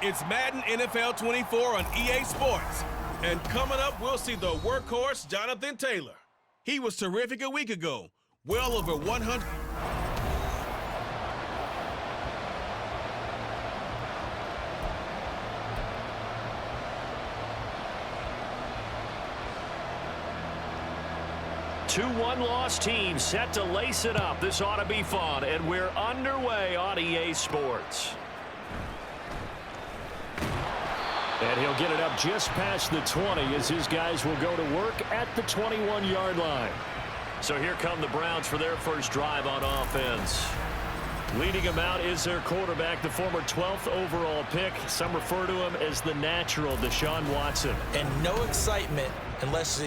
It's Madden NFL 24 on EA Sports. And coming up, we'll see the workhorse, Jonathan Taylor. He was terrific a week ago. Well over 100. Two one-loss teams set to lace it up. This ought to be fun, and we're underway on EA Sports. And he'll get it up just past the 20 as his guys will go to work at the 21-yard line. So here come the Browns for their first drive on offense. Leading him out is their quarterback, the former 12th overall pick. Some refer to him as the natural, Deshaun Watson. And no excitement unless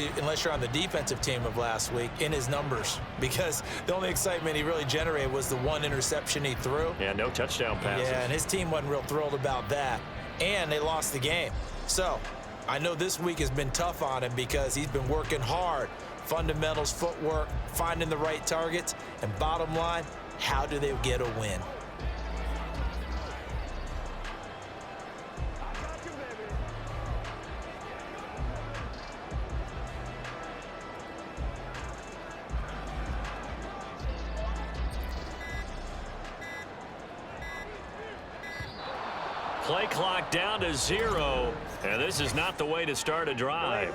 you're on the defensive team of last week in his numbers, because the only excitement he really generated was the one interception he threw. Yeah, no touchdown passes. Yeah, and his team wasn't real thrilled about that. And they lost the game. So I know this week has been tough on him because he's been working hard. Fundamentals, footwork, finding the right targets, and bottom line, how do they get a win? Play clock down to 0, and this is not the way to start a drive.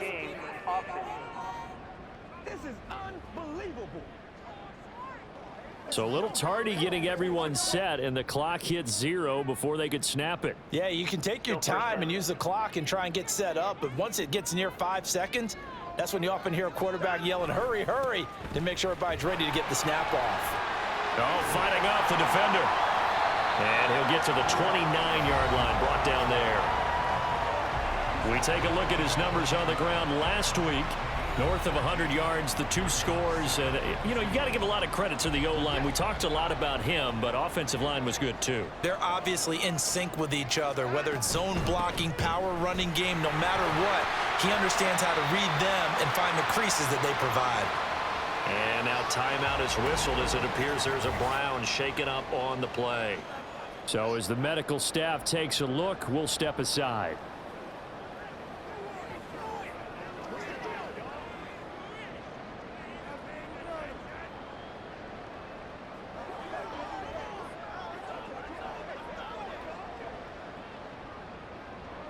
This is unbelievable. So a little tardy getting everyone set, and the clock hits 0 before they could snap it. Yeah, you can take your time and use the clock and try and get set up, but once it gets near 5 seconds, that's when you often hear a quarterback yelling, hurry, hurry, to make sure everybody's ready to get the snap off. Oh, fighting off the defender. And he'll get to the 29-yard line, brought down there. We take a look at his numbers on the ground last week. North of 100 yards, the 2 scores. And, you got to give a lot of credit to the O-line. We talked a lot about him, but offensive line was good, too. They're obviously in sync with each other, whether it's zone blocking, power running game, no matter what. He understands how to read them and find the creases that they provide. And now timeout is whistled as it appears there's a Brown shaken up on the play. So as the medical staff takes a look, we'll step aside.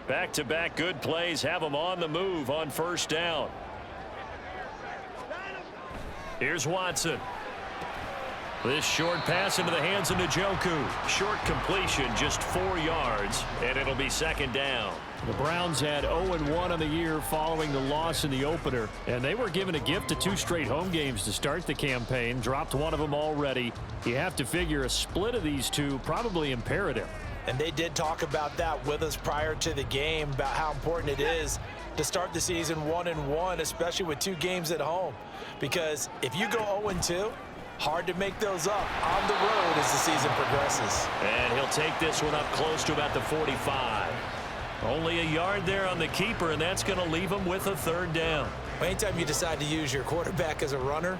Back-to-back good plays have them on the move on first down. Here's Watson. This short pass into the hands of Njoku. Short completion, just 4 yards, and it'll be second down. The Browns had 0-1 on the year following the loss in the opener, and they were given a gift of 2 straight home games to start the campaign. Dropped one of them already. You have to figure a split of these two probably imperative. And they did talk about that with us prior to the game, about how important it is to start the season 1-1, especially with 2 games at home. Because if you go 0-2, hard to make those up on the road as the season progresses. And he'll take this one up close to about the 45. Only a yard there on the keeper, and that's going to leave him with a third down. Anytime you decide to use your quarterback as a runner,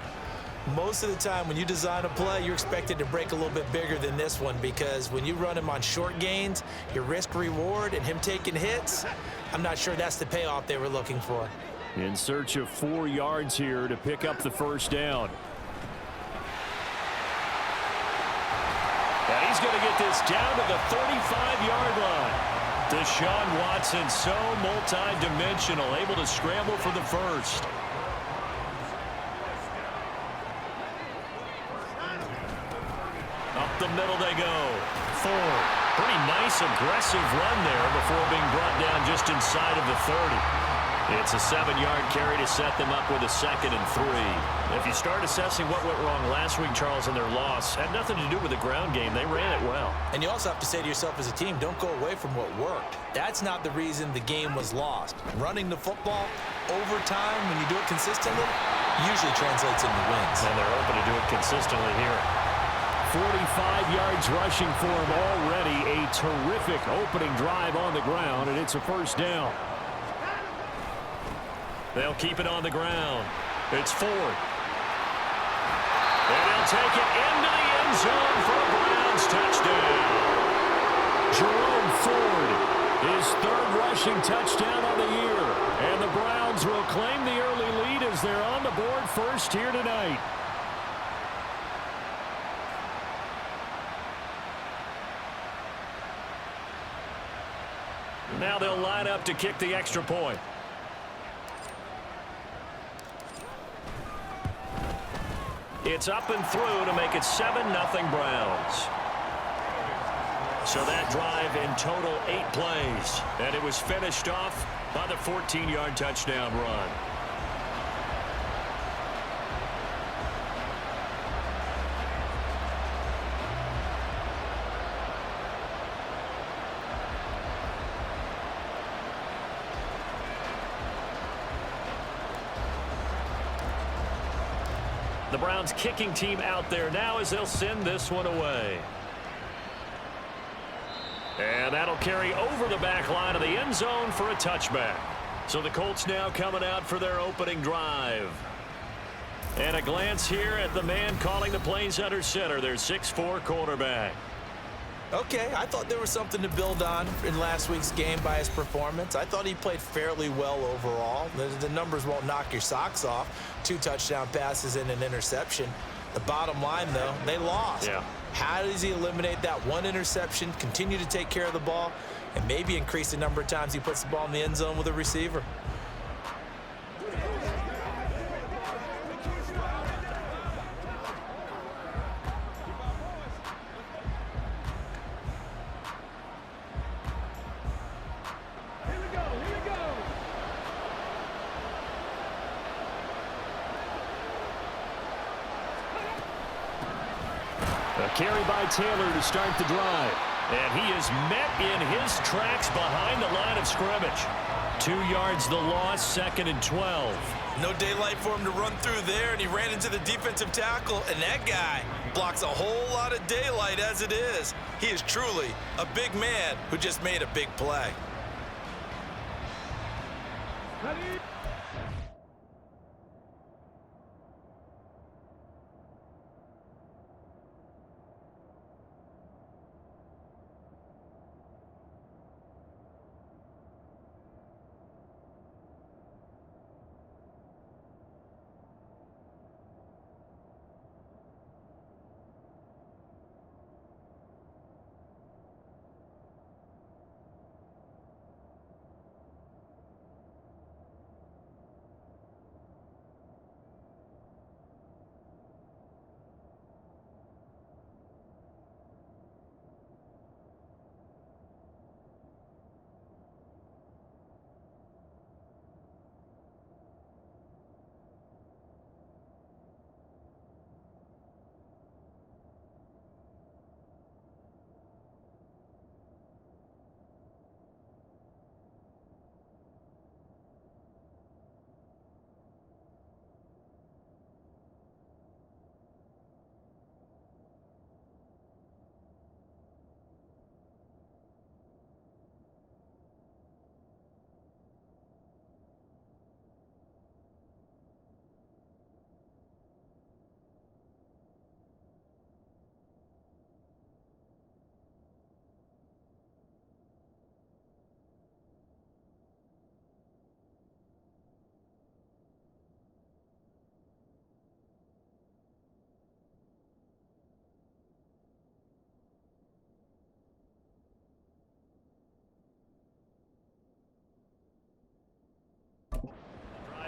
most of the time when you design a play, you're expected to break a little bit bigger than this one, because when you run him on short gains, your risk-reward and him taking hits, I'm not sure that's the payoff they were looking for. In search of 4 yards here to pick up the first down. And he's going to get this down to the 35-yard line. Deshaun Watson, so multi-dimensional, able to scramble for the first. Up the middle they go. Ford. Pretty nice, aggressive run there before being brought down just inside of the 30. It's a 7-yard carry to set them up with a 2nd and 3. If you start assessing what went wrong last week, Charles, in their loss, had nothing to do with the ground game. They ran it well. And you also have to say to yourself as a team, don't go away from what worked. That's not the reason the game was lost. Running the football over time, when you do it consistently, usually translates into wins. And they're open to do it consistently here. 45 yards rushing for him already. A terrific opening drive on the ground, and it's a first down. They'll keep it on the ground. It's Ford. And he'll take it into the end zone for a Browns touchdown. Jerome Ford His third rushing touchdown on the year. And the Browns will claim the early lead as they're on the board first here tonight. Now they'll line up to kick the extra point. It's up and through to make it 7-0 Browns. So that drive in total 8 plays. And it was finished off by the 14-yard touchdown run. The Browns kicking team out there now as they'll send this one away. And that'll carry over the back line of the end zone for a touchback. So the Colts now coming out for their opening drive. And a glance here at the man calling the plays under center, their 6'4" quarterback. Okay, I thought there was something to build on in last week's game by his performance. I thought he played fairly well overall. The numbers won't knock your socks off. 2 touchdown passes and an interception. The bottom line, though, they lost. Yeah. How does he eliminate that one interception, continue to take care of the ball, and maybe increase the number of times he puts the ball in the end zone with a receiver? A carry by Taylor to start the drive. And he is met in his tracks behind the line of scrimmage. 2 yards the loss, 2nd and 12. No daylight for him to run through there, and he ran into the defensive tackle, and that guy blocks a whole lot of daylight as it is. He is truly a big man who just made a big play.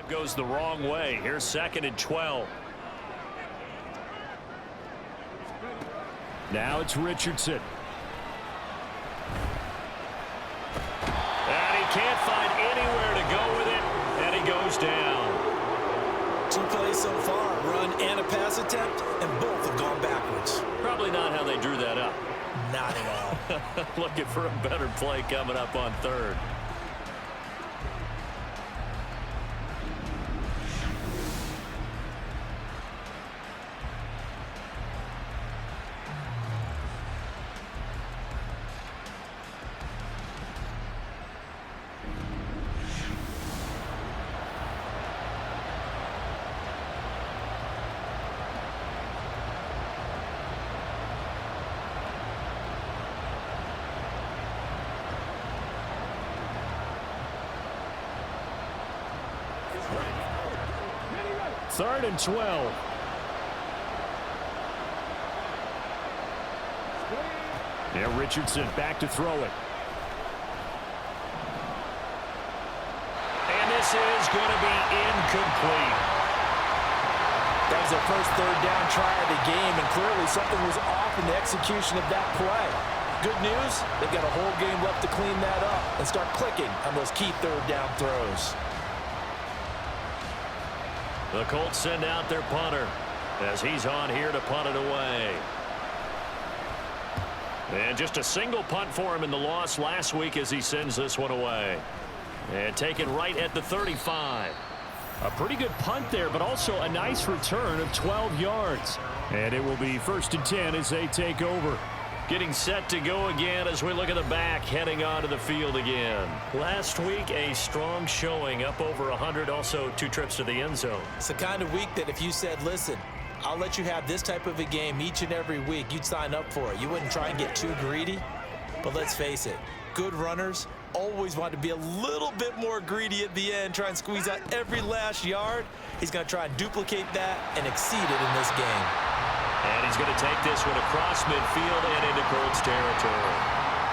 Goes the wrong way. Here's 2nd and 12. Now it's Richardson. And he can't find anywhere to go with it, and he goes down. 2 plays so far, run and a pass attempt, and both have gone backwards. Probably not how they drew that up. Not at all. Looking for a better play coming up on 3rd. 3rd and 12. Yeah, Richardson back to throw it. And this is going to be incomplete. That was their first 3rd down try of the game, and clearly something was off in the execution of that play. Good news, they've got a whole game left to clean that up and start clicking on those key 3rd down throws. The Colts send out their punter as he's on here to punt it away. And just a single punt for him in the loss last week as he sends this one away. And taken right at the 35. A pretty good punt there, but also a nice return of 12 yards. And it will be 1st and 10 as they take over. Getting set to go again as we look at the back, heading onto the field again. Last week, a strong showing, up over 100, also 2 trips to the end zone. It's the kind of week that if you said, listen, I'll let you have this type of a game each and every week, you'd sign up for it. You wouldn't try and get too greedy. But let's face it, good runners always want to be a little bit more greedy at the end, try and squeeze out every last yard. He's going to try and duplicate that and exceed it in this game. And he's going to take this one across midfield and into Colts territory.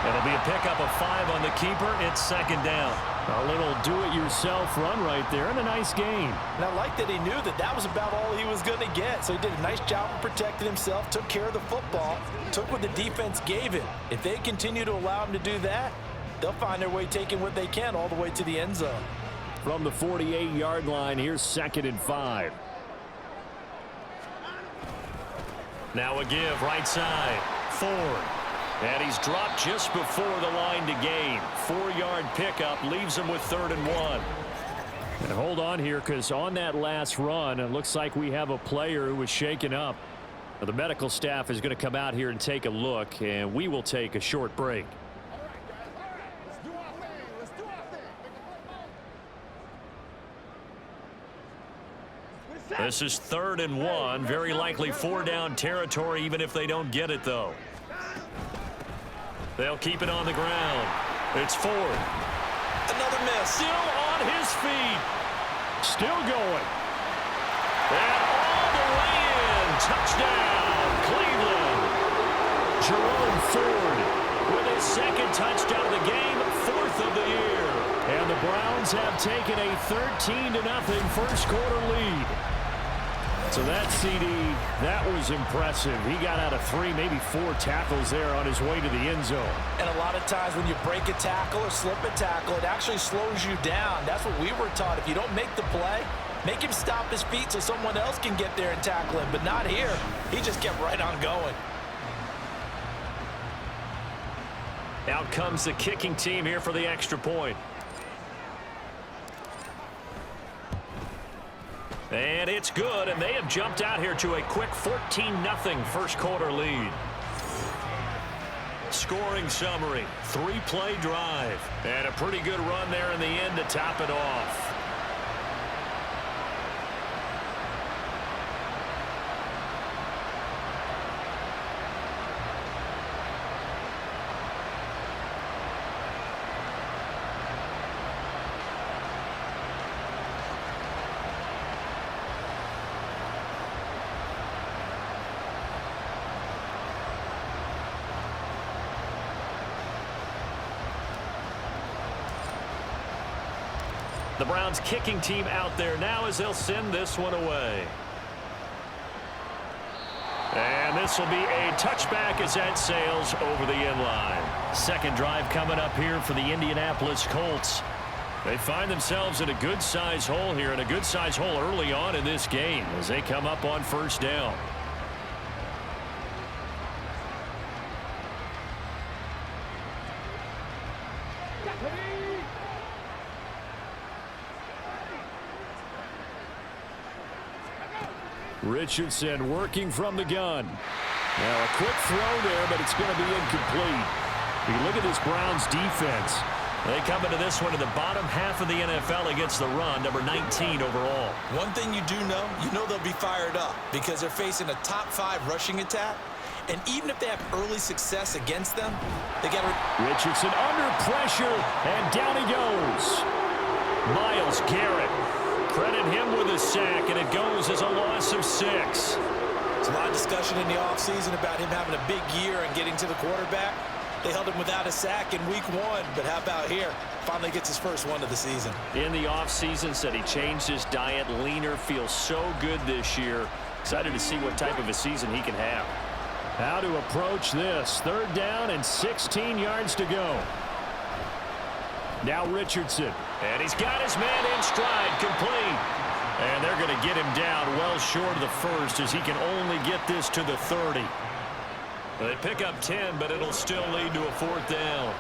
It'll be a pickup of 5 on the keeper. It's 2nd down. A little do-it-yourself run right there and a nice gain. And I like that he knew that that was about all he was going to get. So he did a nice job of protecting himself, took care of the football, took what the defense gave him. If they continue to allow him to do that, they'll find their way taking what they can all the way to the end zone. From the 48-yard line, here's 2nd and 5. Now a give right side. Ford. And he's dropped just before the line to gain. 4-yard pickup leaves him with 3rd and 1. And hold on here, because on that last run, it looks like we have a player who was shaken up. The medical staff is going to come out here and take a look, and we will take a short break. This is 3rd and 1. Very likely 4-down territory, even if they don't get it, though. They'll keep it on the ground. It's Ford. Another miss. Still on his feet. Still going. And all the way in. Touchdown, Cleveland. Jerome Ford With his 2nd touchdown of the game, 4th of the year. And the Browns have taken a 13-0 first quarter lead. So that CD, that was impressive. He got out of 3, maybe 4 tackles there on his way to the end zone. And a lot of times when you break a tackle or slip a tackle, it actually slows you down. That's what we were taught. If you don't make the play, make him stop his feet so someone else can get there and tackle him. But not here. He just kept right on going. Out comes the kicking team here for the extra point. And it's good, and they have jumped out here to a quick 14-0 first quarter lead. Scoring summary, 3-play drive, and a pretty good run there in the end to top it off. The Browns kicking team out there now as they'll send this one away. And this will be a touchback as that sails over the end line. 2nd drive coming up here for the Indianapolis Colts. They find themselves in a good-sized hole here, and a good-sized hole early on in this game as they come up on 1st down. Richardson working from the gun. Now a quick throw there, but it's going to be incomplete. You look at this Browns defense. They come into this one in the bottom half of the NFL against the run, number 19 overall. One thing you do know, they'll be fired up because they're facing a top 5 rushing attack. And even if they have early success against them, they got to... Richardson under pressure, and down he goes. Myles Garrett credit him with a sack, and it goes as a loss of 6. There's a lot of discussion in the offseason about him having a big year and getting to the quarterback. They held him without a sack in week 1, but how about here? Finally gets his first one of the season. In the offseason, said he changed his diet, leaner, feels so good this year. Excited to see what type of a season he can have. How to approach this. 3rd down and 16 yards to go. Now Richardson. And he's got his man in stride, complete. And they're going to get him down well short of the first as he can only get this to the 30. They pick up 10, but it'll still lead to a 4th down.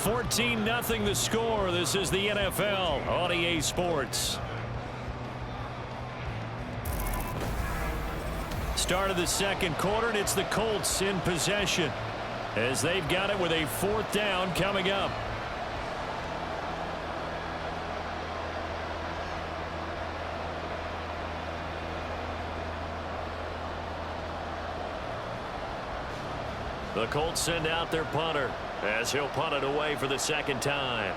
$14-0 the score. This is the NFL on EA Sports. Start of the second quarter, and it's the Colts in possession as they've got it with a 4th down coming up. The Colts send out their punter as he'll punt it away for the 2nd time.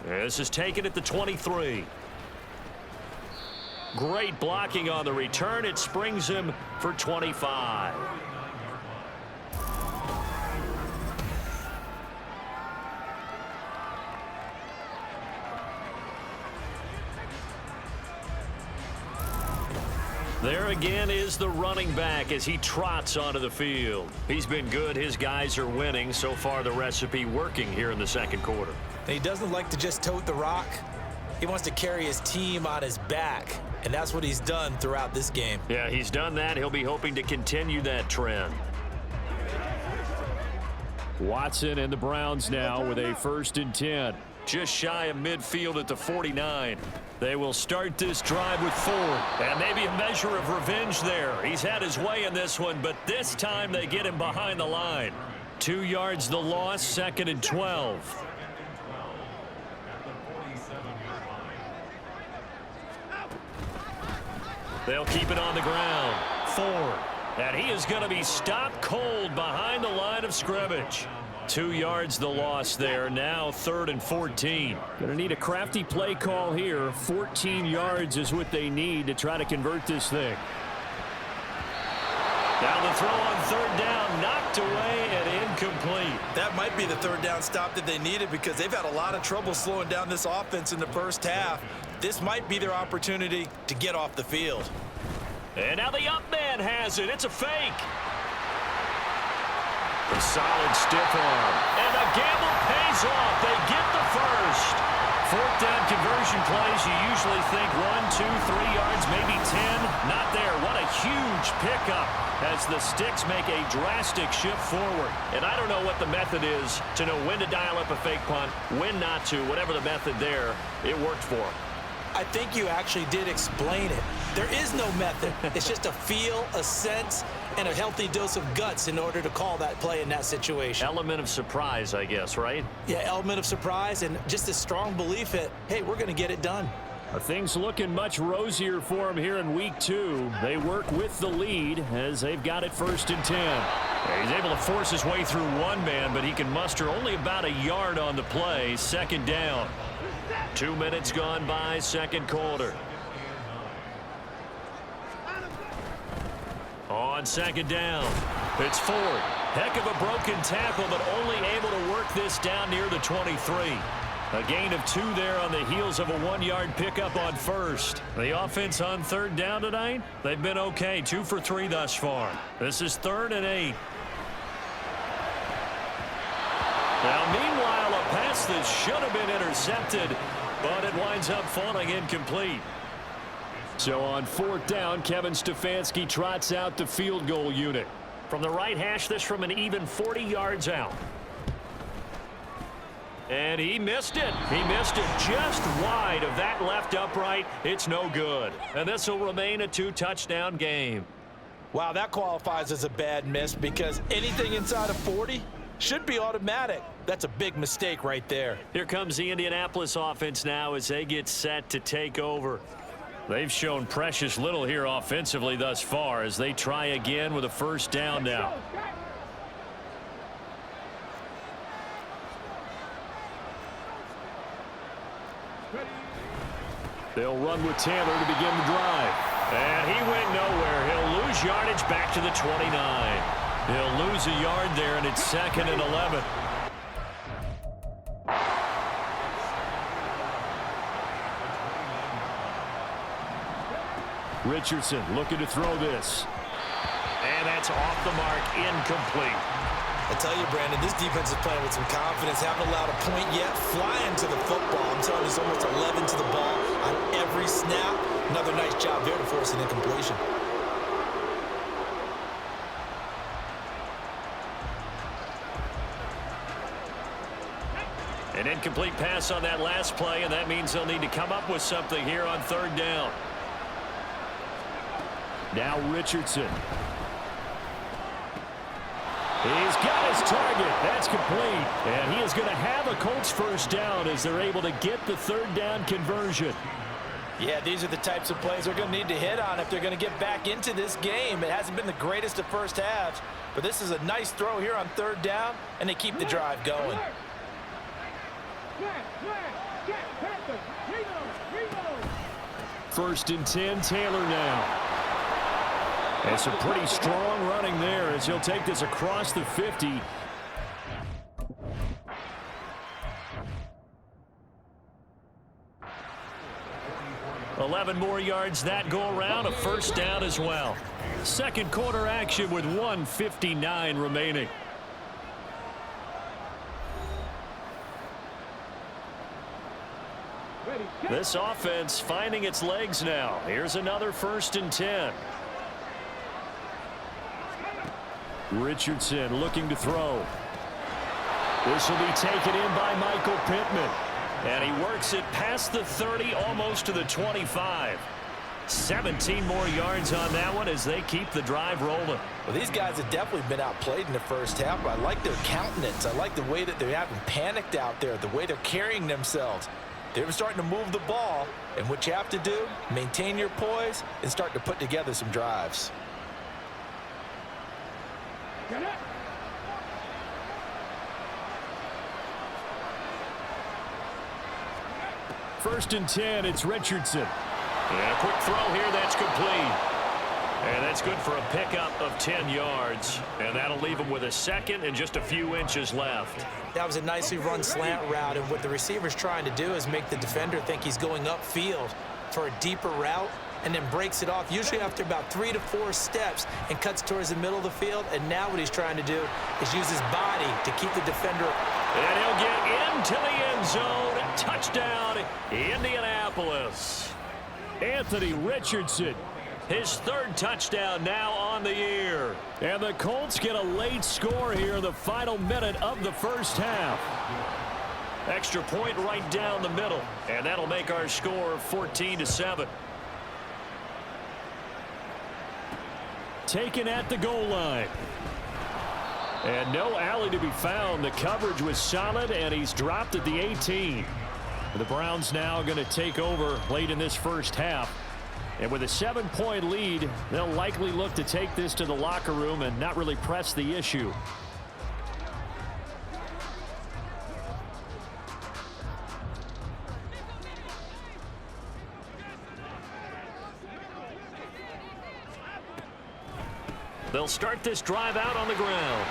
This is taken at the 23. Great blocking on the return. It springs him for 25. There again is the running back as he trots onto the field. He's been good. His guys are winning. So far, the recipe working here in the second quarter. And he doesn't like to just tote the rock. He wants to carry his team on his back, and that's what he's done throughout this game. Yeah, he's done that. He'll be hoping to continue that trend. Watson and the Browns now with a 1st and 10. Just shy of midfield at the 49. They will start this drive with 4. And maybe a measure of revenge there. He's had his way in this one, but this time they get him behind the line. 2 yards the loss, 2nd and 12. They'll keep it on the ground. 4. And he is going to be stopped cold behind the line of scrimmage. 2 yards the loss there. Now 3rd and 14. Going to need a crafty play call here. 14 yards is what they need to try to convert this thing. Now the throw on 3rd down, knocked away and incomplete. That might be the 3rd down stop that they needed because they've had a lot of trouble slowing down this offense in the first half. This might be their opportunity to get off the field. And now the up man has it. It's a fake. A solid stiff arm. And the gamble pays off. They get the first. 4th down conversion plays, you usually think 1, 2, 3 yards, maybe 10. Not there. What a huge pickup as the sticks make a drastic shift forward. And I don't know what the method is to know when to dial up a fake punt, when not to. Whatever the method there, it worked for them. I think you actually did explain it. There is no method. It's just a feel, a sense, and a healthy dose of guts in order to call that play in that situation. Element of surprise, I guess, right? Yeah, element of surprise and just a strong belief that, hey, we're going to get it done. Things looking much rosier for him here in week 2. They work with the lead as they've got it 1st and 10. He's able to force his way through one man, but he can muster only about a yard on the play. 2nd down. 2 minutes gone by, 2nd quarter. On 2nd down, it's Ford. Heck of a broken tackle, but only able to work this down near the 23. A gain of 2 there on the heels of a 1-yard pickup on 1st. The offense on 3rd down tonight, they've been okay. 2 for 3 thus far. This is 3rd and 8. Now, meanwhile, a pass that should have been intercepted, but it winds up falling incomplete. So on 4th down, Kevin Stefanski trots out the field goal unit. From the right hash, this from an even 40 yards out. And he missed it. He missed it just wide of that left upright. It's no good. And this will remain a 2-touchdown game. Wow, that qualifies as a bad miss because anything inside of 40, Should be automatic. That's a big mistake right there. Here comes the Indianapolis offense now as they get set to take over. They've shown precious little here offensively thus far as they try again with a first down now. They'll run with Taylor to begin the drive. And he went nowhere. He'll lose yardage back to the 29. He'll lose a yard there, and it's 2nd and 11. Richardson looking to throw this. And that's off the mark, incomplete. I tell you, Brandon, this defense is playing with some confidence. Haven't allowed a point yet. Flying to the football. I'm telling you, it's almost 11 to the ball on every snap. Another nice job there to force an incompletion. An incomplete pass on that last play, and that means they'll need to come up with something here on 3rd down. Now Richardson. He's got his target. That's complete. And he is going to have a Colts first down as they're able to get the 3rd down conversion. Yeah, these are the types of plays they're going to need to hit on if they're going to get back into this game. It hasn't been the greatest of first halves, but this is a nice throw here on 3rd down, and they keep the drive going. First and 10, Taylor now. And some pretty strong running there as he'll take this across the 50. $11 more yards that go around, a first down as well. Second quarter action with 1:59 remaining. This offense finding its legs now. Here's another 1st and 10. Richardson looking to throw. This will be taken in by Michael Pittman. And he works it past the 30, almost to the 25. 17 more yards on that one as they keep the drive rolling. Well, these guys have definitely been outplayed in the first half, but I like their countenance. I like the way that they haven't panicked out there, the way they're carrying themselves. They're starting to move the ball, and what you have to do, maintain your poise and start to put together some drives. First and 10, it's Richardson. And a quick throw here, that's complete. And that's good for a pickup of 10 yards. And that'll leave him with a 2nd and just a few inches left. That was a nicely run slant route, and what the receiver's trying to do is make the defender think he's going upfield for a deeper route, and then breaks it off, usually after about 3 to 4 steps, and cuts towards the middle of the field. And now what he's trying to do is use his body to keep the defender. And he'll get into the end zone. Touchdown, Indianapolis. Anthony Richardson. His 3rd touchdown now on the year. And the Colts get a late score here in the final minute of the first half. Extra point right down the middle. And that'll make our score 14-7. Taken at the goal line. And no alley to be found. The coverage was solid, and he's dropped at the 18. The Browns now going to take over late in this first half. And with a 7-point lead, they'll likely look to take this to the locker room and not really press the issue. They'll start this drive out on the ground.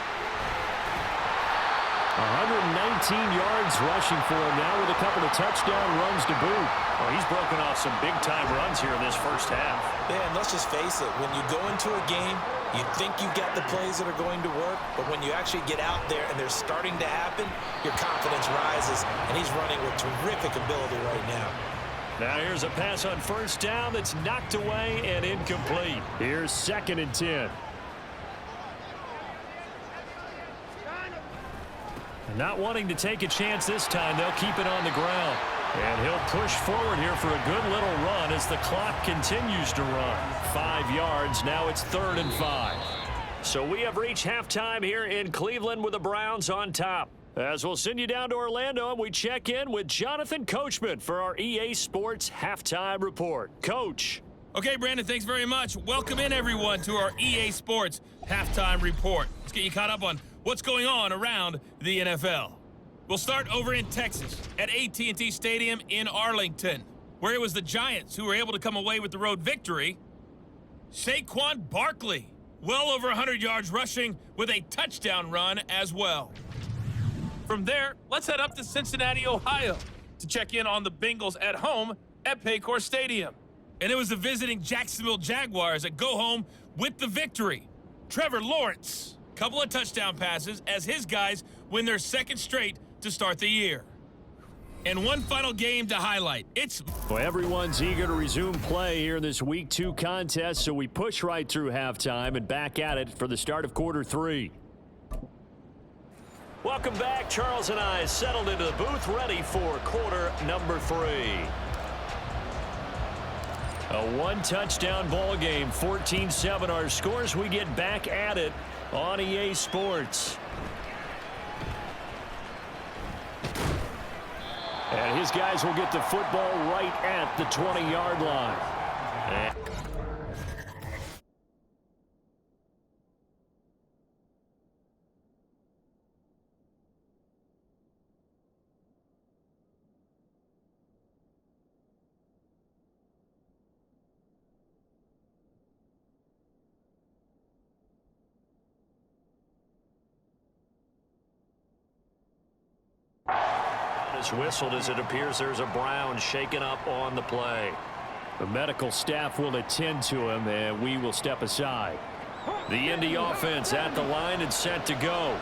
119 yards rushing for him now with a couple of touchdown runs to boot. Well, he's broken off some big-time runs here in this first half. Man, let's just face it. When you go into a game, you think you've got the plays that are going to work, but when you actually get out there and they're starting to happen, your confidence rises, and he's running with terrific ability right now. Now here's a pass on first down that's knocked away and incomplete. Here's 2nd and 10. Not wanting to take a chance this time, they'll keep it on the ground. And he'll push forward here for a good little run as the clock continues to run. 5 yards, now it's 3rd and 5. So we have reached halftime here in Cleveland with the Browns on top. As we'll send you down to Orlando, and we check in with Jonathan Coachman for our EA Sports Halftime Report. Coach. Okay, Brandon, thanks very much. Welcome in, everyone, to our EA Sports Halftime Report. Let's get you caught up on what's going on around the NFL. We'll start over in Texas at AT&T Stadium in Arlington, where it was the Giants who were able to come away with the road victory. Saquon Barkley, well over 100 yards rushing with a touchdown run as well. From there, let's head up to Cincinnati, Ohio to check in on the Bengals at home at Paycor Stadium. And it was the visiting Jacksonville Jaguars that go home with the victory. Trevor Lawrence, couple of touchdown passes as his guys win their second straight to start the year. And one final game to highlight. Well, everyone's eager to resume play here in this Week 2 contest, so we push right through halftime and back at it for the start of quarter 3. Welcome back. Charles and I settled into the booth ready for quarter number 3. A one-touchdown ball game, 14-7 our scores. We get back at it on EA Sports. And his guys will get the football right at the 20-yard line. Whistled as it appears there's a Brown shaken up on the play. The medical staff will attend to him, and we will step aside. The Indy offense at the line and set to go.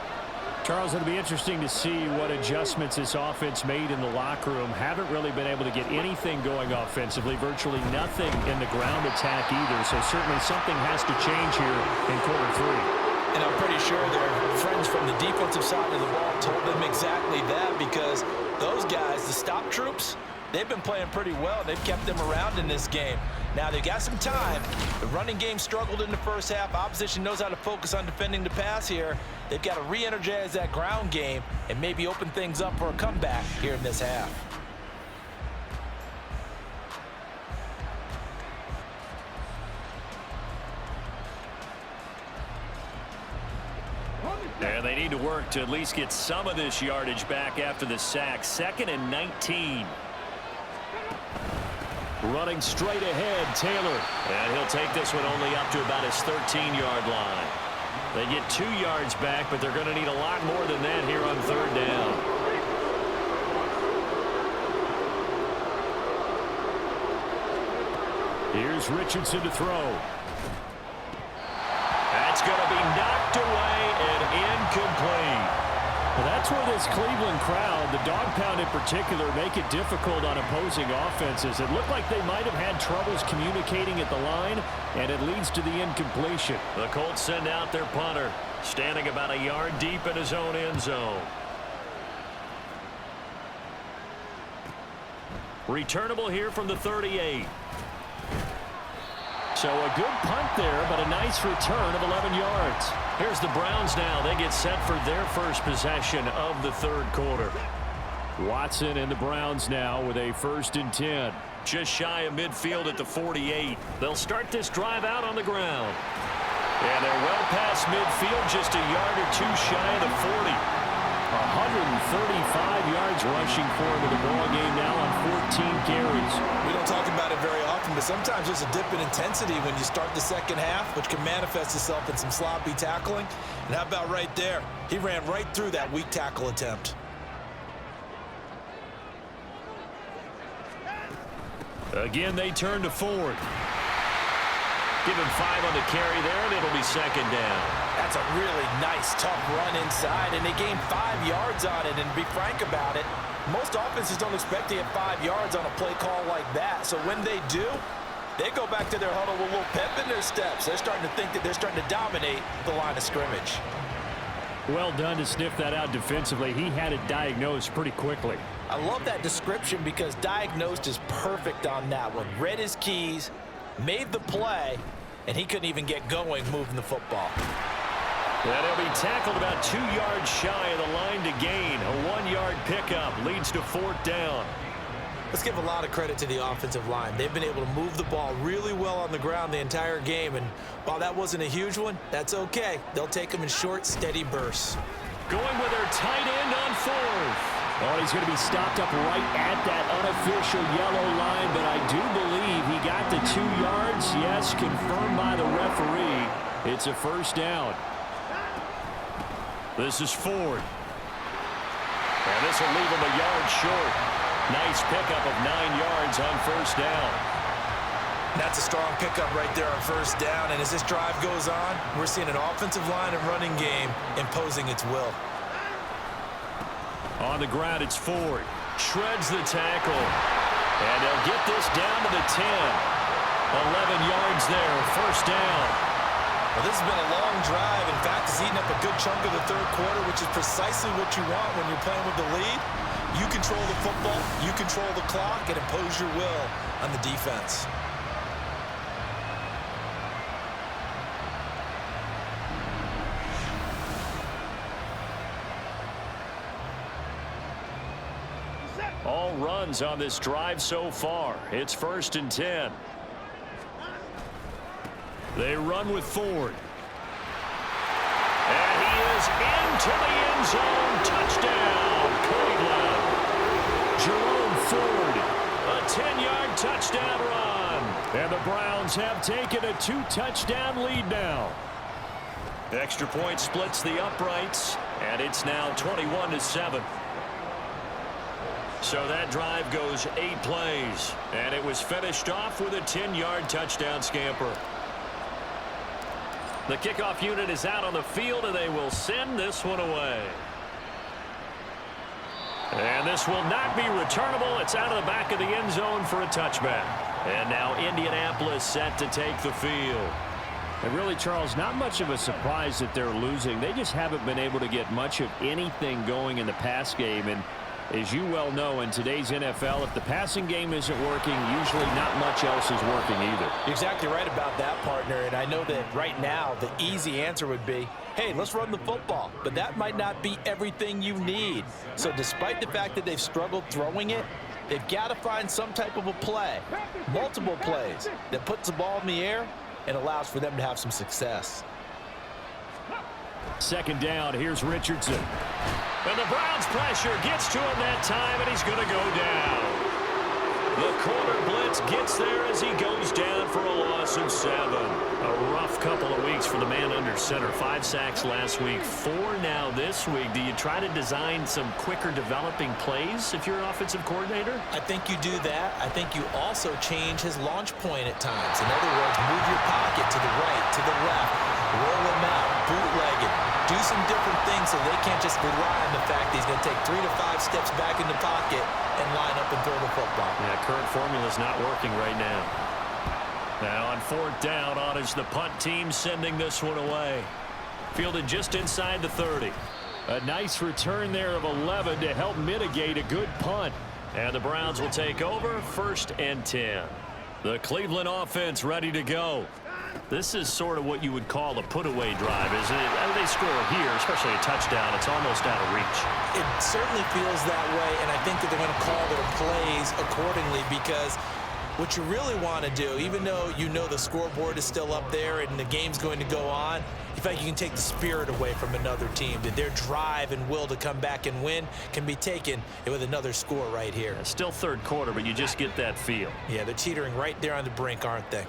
Charles, it'll be interesting to see what adjustments this offense made in the locker room. Haven't really been able to get anything going offensively, virtually nothing in the ground attack either, so certainly something has to change here in quarter 3. And I'm pretty sure their friends from the defensive side of the ball told them exactly that, because those guys, the stop troops, they've been playing pretty well. They've kept them around in this game. Now, they've got some time. The running game struggled in the first half. Opposition knows how to focus on defending the pass here. They've got to re-energize that ground game and maybe open things up for a comeback here in this half. And they need to work to at least get some of this yardage back after the sack. 2nd and 19. Running straight ahead, Taylor. And he'll take this one only up to about his 13-yard line. They get 2 yards back, but they're going to need a lot more than that here on 3rd down. Here's Richardson to throw. That's going to be knocked away and incomplete. Well, that's where this Cleveland crowd, the dog pound in particular, make it difficult on opposing offenses. It looked like they might have had troubles communicating at the line, and it leads to the incompletion. The Colts send out their punter, standing about a yard deep in his own end zone. Returnable here from the 38. So a good punt there, but a nice return of 11 yards. Here's the Browns now. They get set for their first possession of the 3rd quarter. Watson and the Browns now with a 1st and 10. Just shy of midfield at the 48. They'll start this drive out on the ground. And they're well past midfield, just a yard or 2 shy of the 40. 135 yards rushing for him in the ball game now on 14 carries. We don't talk about it very often, but sometimes there's a dip in intensity when you start the second half, which can manifest itself in some sloppy tackling. And how about right there? He ran right through that weak tackle attempt. Again, they turn to Ford. Give him 5 on the carry there, and it'll be 2nd down. That's a really nice, tough run inside, and they gained 5 yards on it. And to be frank about it, most offenses don't expect to get 5 yards on a play call like that. So when they do, they go back to their huddle with a little pep in their steps. They're starting to think that they're starting to dominate the line of scrimmage. Well done to sniff that out defensively. He had it diagnosed pretty quickly. I love that description because diagnosed is perfect on that one. Read his keys, made the play, and he couldn't even get going moving the football. And he'll be tackled about 2 yards shy of the line to gain. A 1-yard pickup leads to 4th down. Let's give a lot of credit to the offensive line. They've been able to move the ball really well on the ground the entire game, and while that wasn't a huge one, that's okay. They'll take them in short, steady bursts. Going with their tight end on 4th. Oh, he's going to be stopped up right at that unofficial yellow line, but I do believe he got the 2 yards. Yes, confirmed by the referee. It's a 1st down. This is Ford. And this will leave him a yard short. Nice pickup of 9 yards on 1st down. That's a strong pickup right there on 1st down, and as this drive goes on, we're seeing an offensive line and running game imposing its will. On the ground, it's Ford. Shreds the tackle. And they'll get this down to the 10. 11 yards there, 1st down. Well, this has been a long drive. In fact, it's eaten up a good chunk of the 3rd quarter, which is precisely what you want when you're playing with the lead. You control the football, you control the clock, and impose your will on the defense. All runs on this drive so far. It's 1st and 10. They run with Ford. And he is into the end zone. Touchdown, Cleveland. Jerome Ford, a 10-yard touchdown run. And the Browns have taken a 2-touchdown lead now. Extra point splits the uprights, and it's now 21-7. So that drive goes 8 plays, and it was finished off with a 10-yard touchdown scamper. The kickoff unit is out on the field, and they will send this one away. And this will not be returnable. It's out of the back of the end zone for a touchback. And now Indianapolis set to take the field. And really, Charles, not much of a surprise that they're losing. They just haven't been able to get much of anything going in the pass game. And as you well know, in today's NFL, if the passing game isn't working, usually not much else is working either. You're exactly right about that, partner. And I know that right now the easy answer would be, hey, let's run the football. But that might not be everything you need. So despite the fact that they've struggled throwing it, they've got to find some type of a play, multiple plays, that puts the ball in the air and allows for them to have some success. 2nd down, here's Richardson. And the Browns pressure gets to him that time, and he's going to go down. The corner blitz gets there as he goes down for a loss of 7. A rough couple of weeks for the man under center. 5 sacks last week, 4 now this week. Do you try to design some quicker developing plays if you're an offensive coordinator? I think you do that. I think you also change his launch point at times. In other words, move your pocket to the right, to the left, roll him out, bootleg it. Do some different things so they can't just rely on the fact that he's going to take 3 to 5 steps back in the pocket and line up and throw the football. Yeah, current formula is not working right now. Now on 4th down, on is the punt team sending this one away. Fielded just inside the 30. A nice return there of 11 to help mitigate a good punt. And the Browns will take over 1st and 10. The Cleveland offense ready to go. This is sort of what you would call a put-away drive, isn't it? They score here, especially a touchdown. It's almost out of reach. It certainly feels that way, and I think that they're going to call their plays accordingly because what you really want to do, even though you know the scoreboard is still up there and the game's going to go on, in fact, you can take the spirit away from another team, that their drive and will to come back and win can be taken with another score right here. Still 3rd quarter, but you just get that feel. Yeah, they're teetering right there on the brink, aren't they?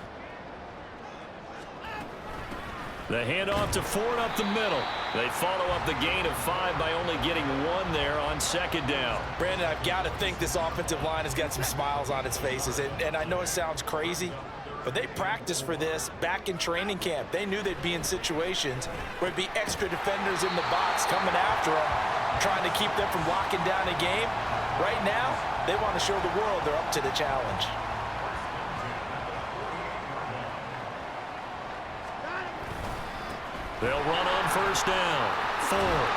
The handoff to Ford up the middle. They follow up the gain of 5 by only getting 1 there on 2nd down. Brandon, I've got to think this offensive line has got some smiles on its faces. And I know it sounds crazy, but they practiced for this back in training camp. They knew they'd be in situations where it'd be extra defenders in the box coming after them, trying to keep them from locking down a game. Right now, they want to show the world they're up to the challenge. They'll run on 1st down. Ford.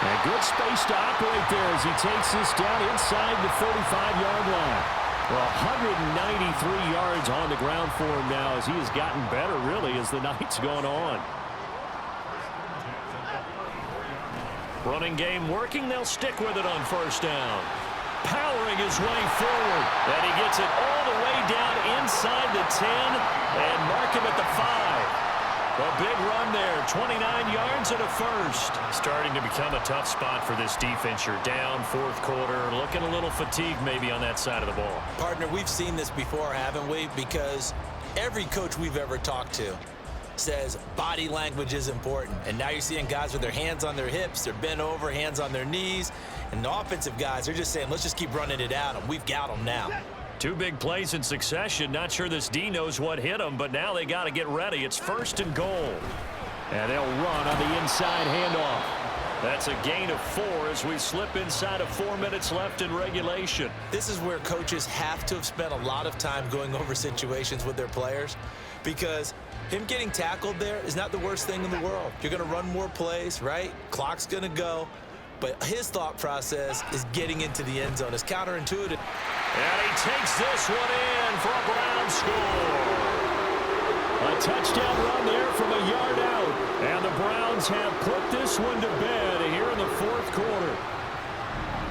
And good space to operate there as he takes this down inside the 35-yard line. Well, 193 yards on the ground for him now as he has gotten better, really, as the night's gone on. Running game working. They'll stick with it on first down. Powering his way forward. And he gets it all the way down inside the 10 and mark him at the 5. A big run there, 29 yards and a first. Starting to become a tough spot for this defense. You're down fourth quarter, looking a little fatigued maybe on that side of the ball. Partner, we've seen this before, haven't we? Because every coach we've ever talked to says body language is important. And now you're seeing guys with their hands on their hips, they're bent over, hands on their knees. And the offensive guys are just saying, let's just keep running it at them. We've got them now. Two big plays in succession. Not sure this D knows what hit them, but now they got to get ready. It's first and goal. And they'll run on the inside handoff. That's a gain of 4 as we slip inside of 4 minutes left in regulation. This is where coaches have to have spent a lot of time going over situations with their players, because him getting tackled there is not the worst thing in the world. You're going to run more plays, right? Clock's going to go. But his thought process is getting into the end zone. It's counterintuitive. And he takes this one in for a Brown score. A touchdown run there from a yard out. And the Browns have put this one to bed here in the fourth quarter.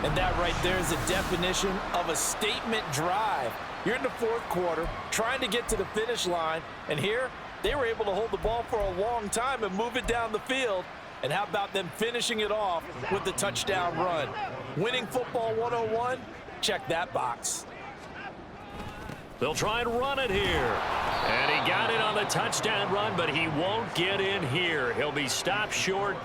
And that right there is the definition of a statement drive. You're in the fourth quarter, trying to get to the finish line, and here they were able to hold the ball for a long time and move it down the field. And how about them finishing it off with the touchdown run? Winning football 101, check that box. They'll try and run it here. And he got it on the touchdown run, but he won't get in here. He'll be stopped short,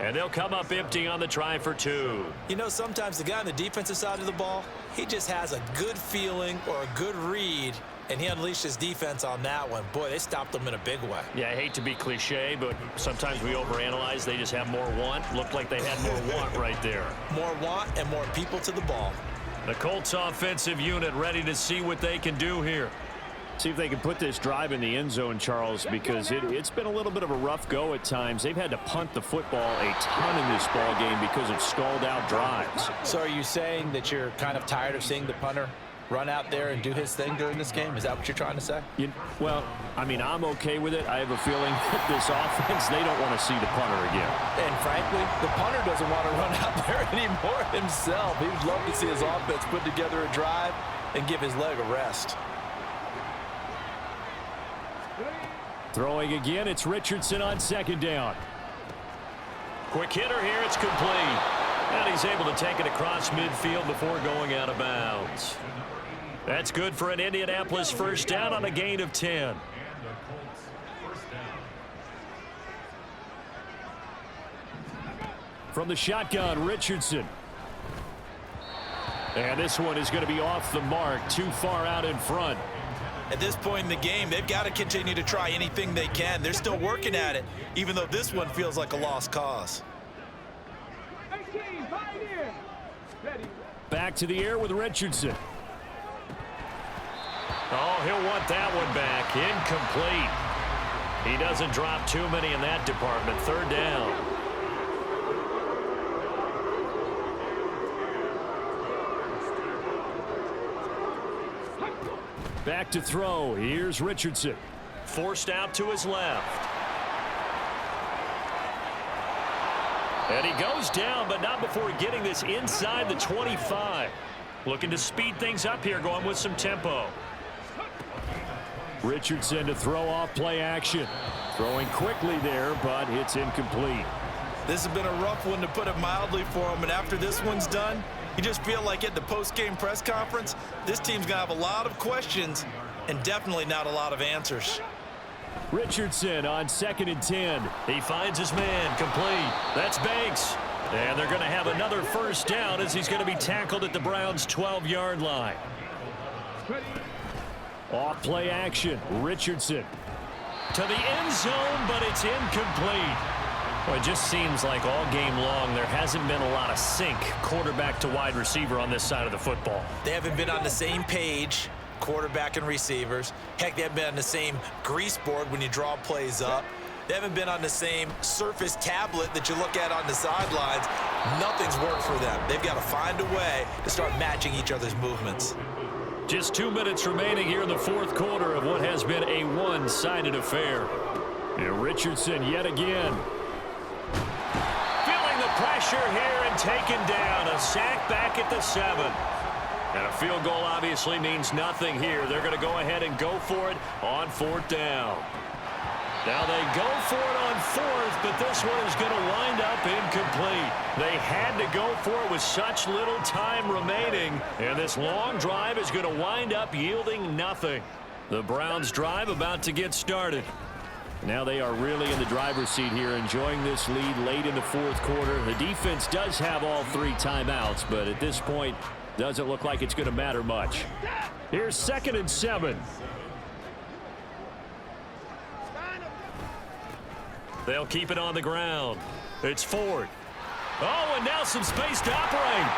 and they'll come up empty on the try for 2. You know, sometimes the guy on the defensive side of the ball, he just has a good feeling or a good read, and he unleashed his defense on that one. Boy, they stopped him in a big way. Yeah, I hate to be cliche, but sometimes we overanalyze. They just have more want. Looked like they had more want right there. More want and more people to the ball. The Colts offensive unit ready to see what they can do here. See if they can put this drive in the end zone, Charles, because it's been a little bit of a rough go at times. They've had to punt the football a ton in this ball game because of stalled-out drives. So are you saying that you're kind of tired of seeing the punter run out there and do his thing during this game? Is that what you're trying to say? Well, I mean, I'm okay with it. I have a feeling that this offense, they don't want to see the punter again. And frankly, the punter doesn't want to run out there anymore himself. He would love to see his offense put together a drive and give his leg a rest. Throwing again, it's Richardson on second down. Quick hitter here, it's complete. And he's able to take it across midfield before going out of bounds. That's good for an Indianapolis first down on a gain of 10. From the shotgun, Richardson. And this one is going to be off the mark, too far out in front. At this point in the game, they've got to continue to try anything they can. They're still working at it, even though this one feels like a lost cause. Back to the air with Richardson. Oh, he'll want that one back. Incomplete. He doesn't drop too many in that department. Third down. Back to throw. Here's Richardson. Forced out to his left. And he goes down, but not before getting this inside the 25. Looking to speed things up here, going with some tempo. Richardson to throw off play action. Throwing quickly there, but it's incomplete. This has been a rough one, to put it mildly, for him. And after this one's done, you just feel like at the post-game press conference, this team's going to have a lot of questions and definitely not a lot of answers. Richardson on 2nd and 10. He finds his man, complete. That's Banks. And they're going to have another first down as he's going to be tackled at the Browns' 12-yard line. Off play action, Richardson. To the end zone, but it's incomplete. Well, it just seems like all game long there hasn't been a lot of sync quarterback to wide receiver on this side of the football. They haven't been on the same page, quarterback and receivers. Heck, they haven't been on the same grease board when you draw plays up. They haven't been on the same surface tablet that you look at on the sidelines. Nothing's worked for them. They've got to find a way to start matching each other's movements. Just 2 minutes remaining here in the fourth quarter of what has been a one-sided affair. And Richardson yet again. Feeling the pressure here and taken down. A sack back at the 7. And a field goal obviously means nothing here. They're going to go ahead and go for it on 4th down. Now they go for it on 4th, but this one is going to wind up incomplete. They had to go for it with such little time remaining, and this long drive is going to wind up yielding nothing. The Browns' drive about to get started. Now they are really in the driver's seat here, enjoying this lead late in the 4th quarter. The defense does have all 3 timeouts, but at this point, doesn't look like it's going to matter much. Here's 2nd and 7. They'll keep it on the ground. It's Ford. Oh, and now some space to operate.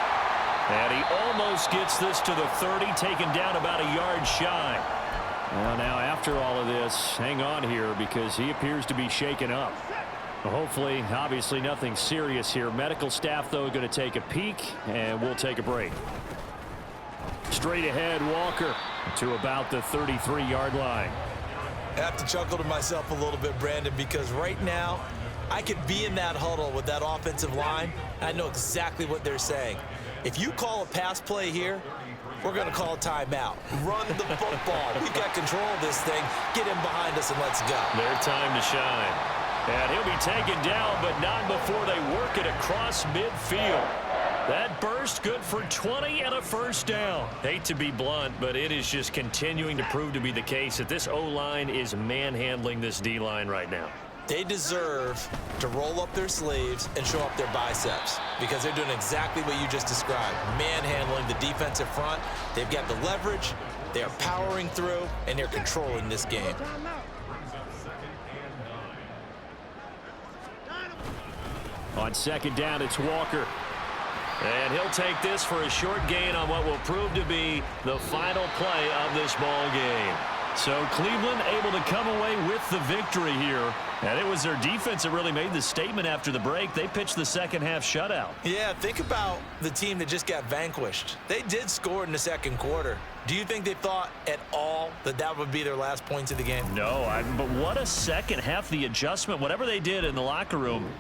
And he almost gets this to the 30, taken down about a yard shy. Well, now after all of this, hang on here because he appears to be shaken up. Hopefully, obviously nothing serious here. Medical staff, though, going to take a peek, and we'll take a break. Straight ahead, Walker to about the 33-yard line. I have to chuckle to myself a little bit, Brandon, because right now I could be in that huddle with that offensive line. I know exactly what they're saying. If you call a pass play here, we're going to call a timeout. Run the football. We got control of this thing. Get him behind us and let's go. Their time to shine. And he'll be taken down, but not before they work it across midfield. That burst good for 20 and a 1st down. Hate to be blunt, but it is just continuing to prove to be the case that this O-line is manhandling this D-line right now. They deserve to roll up their sleeves and show up their biceps because they're doing exactly what you just described, manhandling the defensive front. They've got the leverage, they're powering through, and they're controlling this game. On 2nd down, it's Walker. And he'll take this for a short gain on what will prove to be the final play of this ball game. So Cleveland able to come away with the victory here. And it was their defense that really made the statement after the break. They pitched the second half shutout. Yeah, think about the team that just got vanquished. They did score in the 2nd quarter. Do you think they thought at all that that would be their last points of the game? No, but what a second half, the adjustment, whatever they did in the locker room.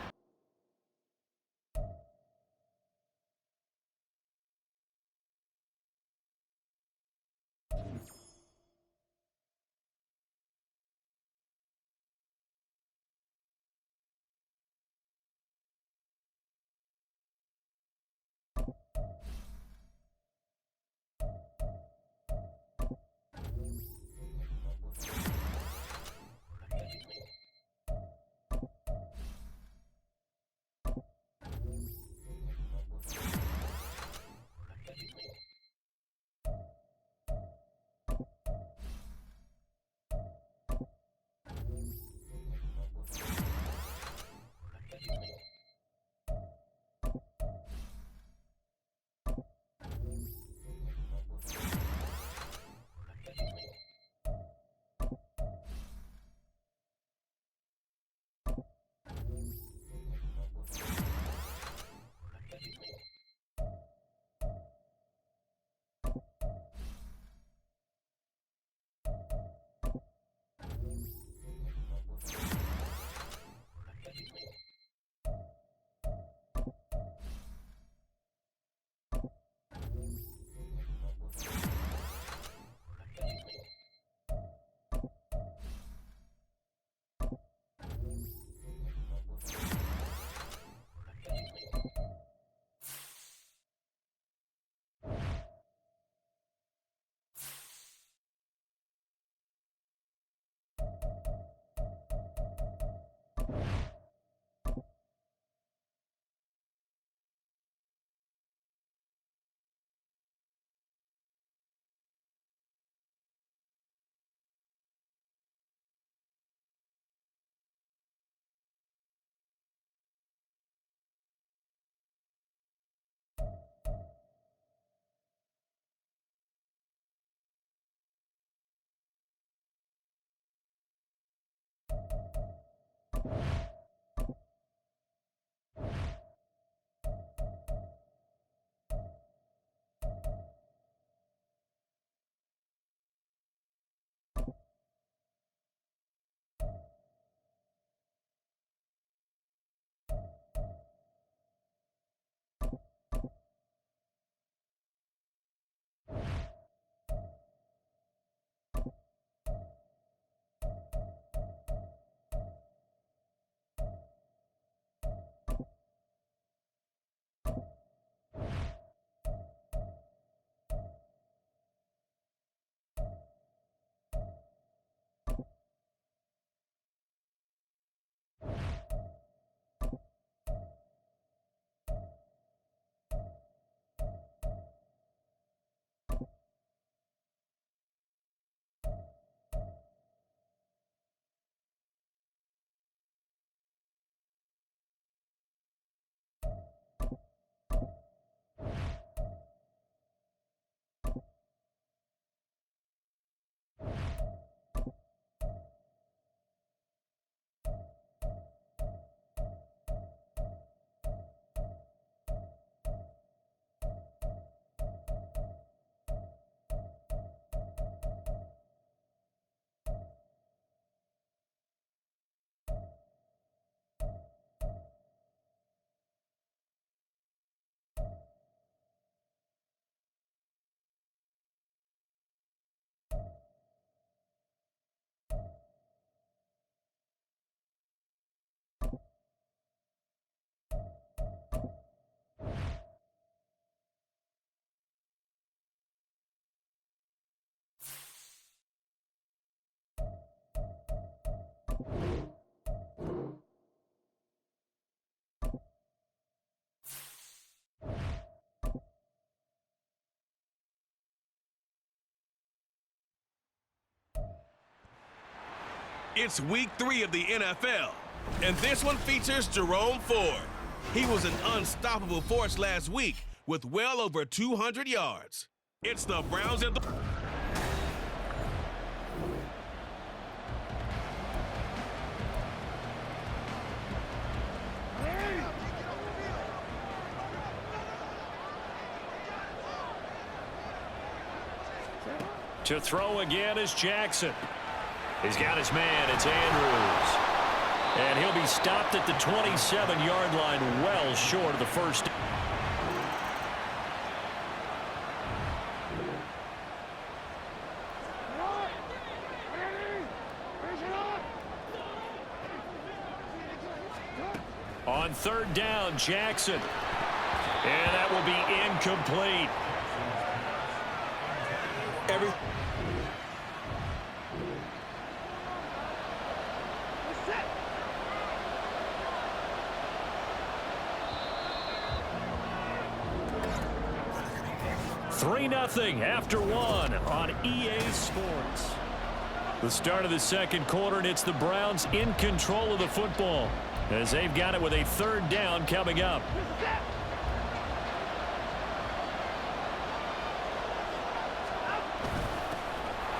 It's week 3 of the NFL, and this one features Jerome Ford. He was an unstoppable force last week with well over 200 yards. It's the Browns and the... To throw again is Jackson. He's got his man. It's Andrews. And he'll be stopped at the 27-yard line, well short of the first. On third down, Jackson. And that will be incomplete. Nothing after one on EA Sports. The start of the second quarter, and it's the Browns in control of the football as they've got it with a third down coming up.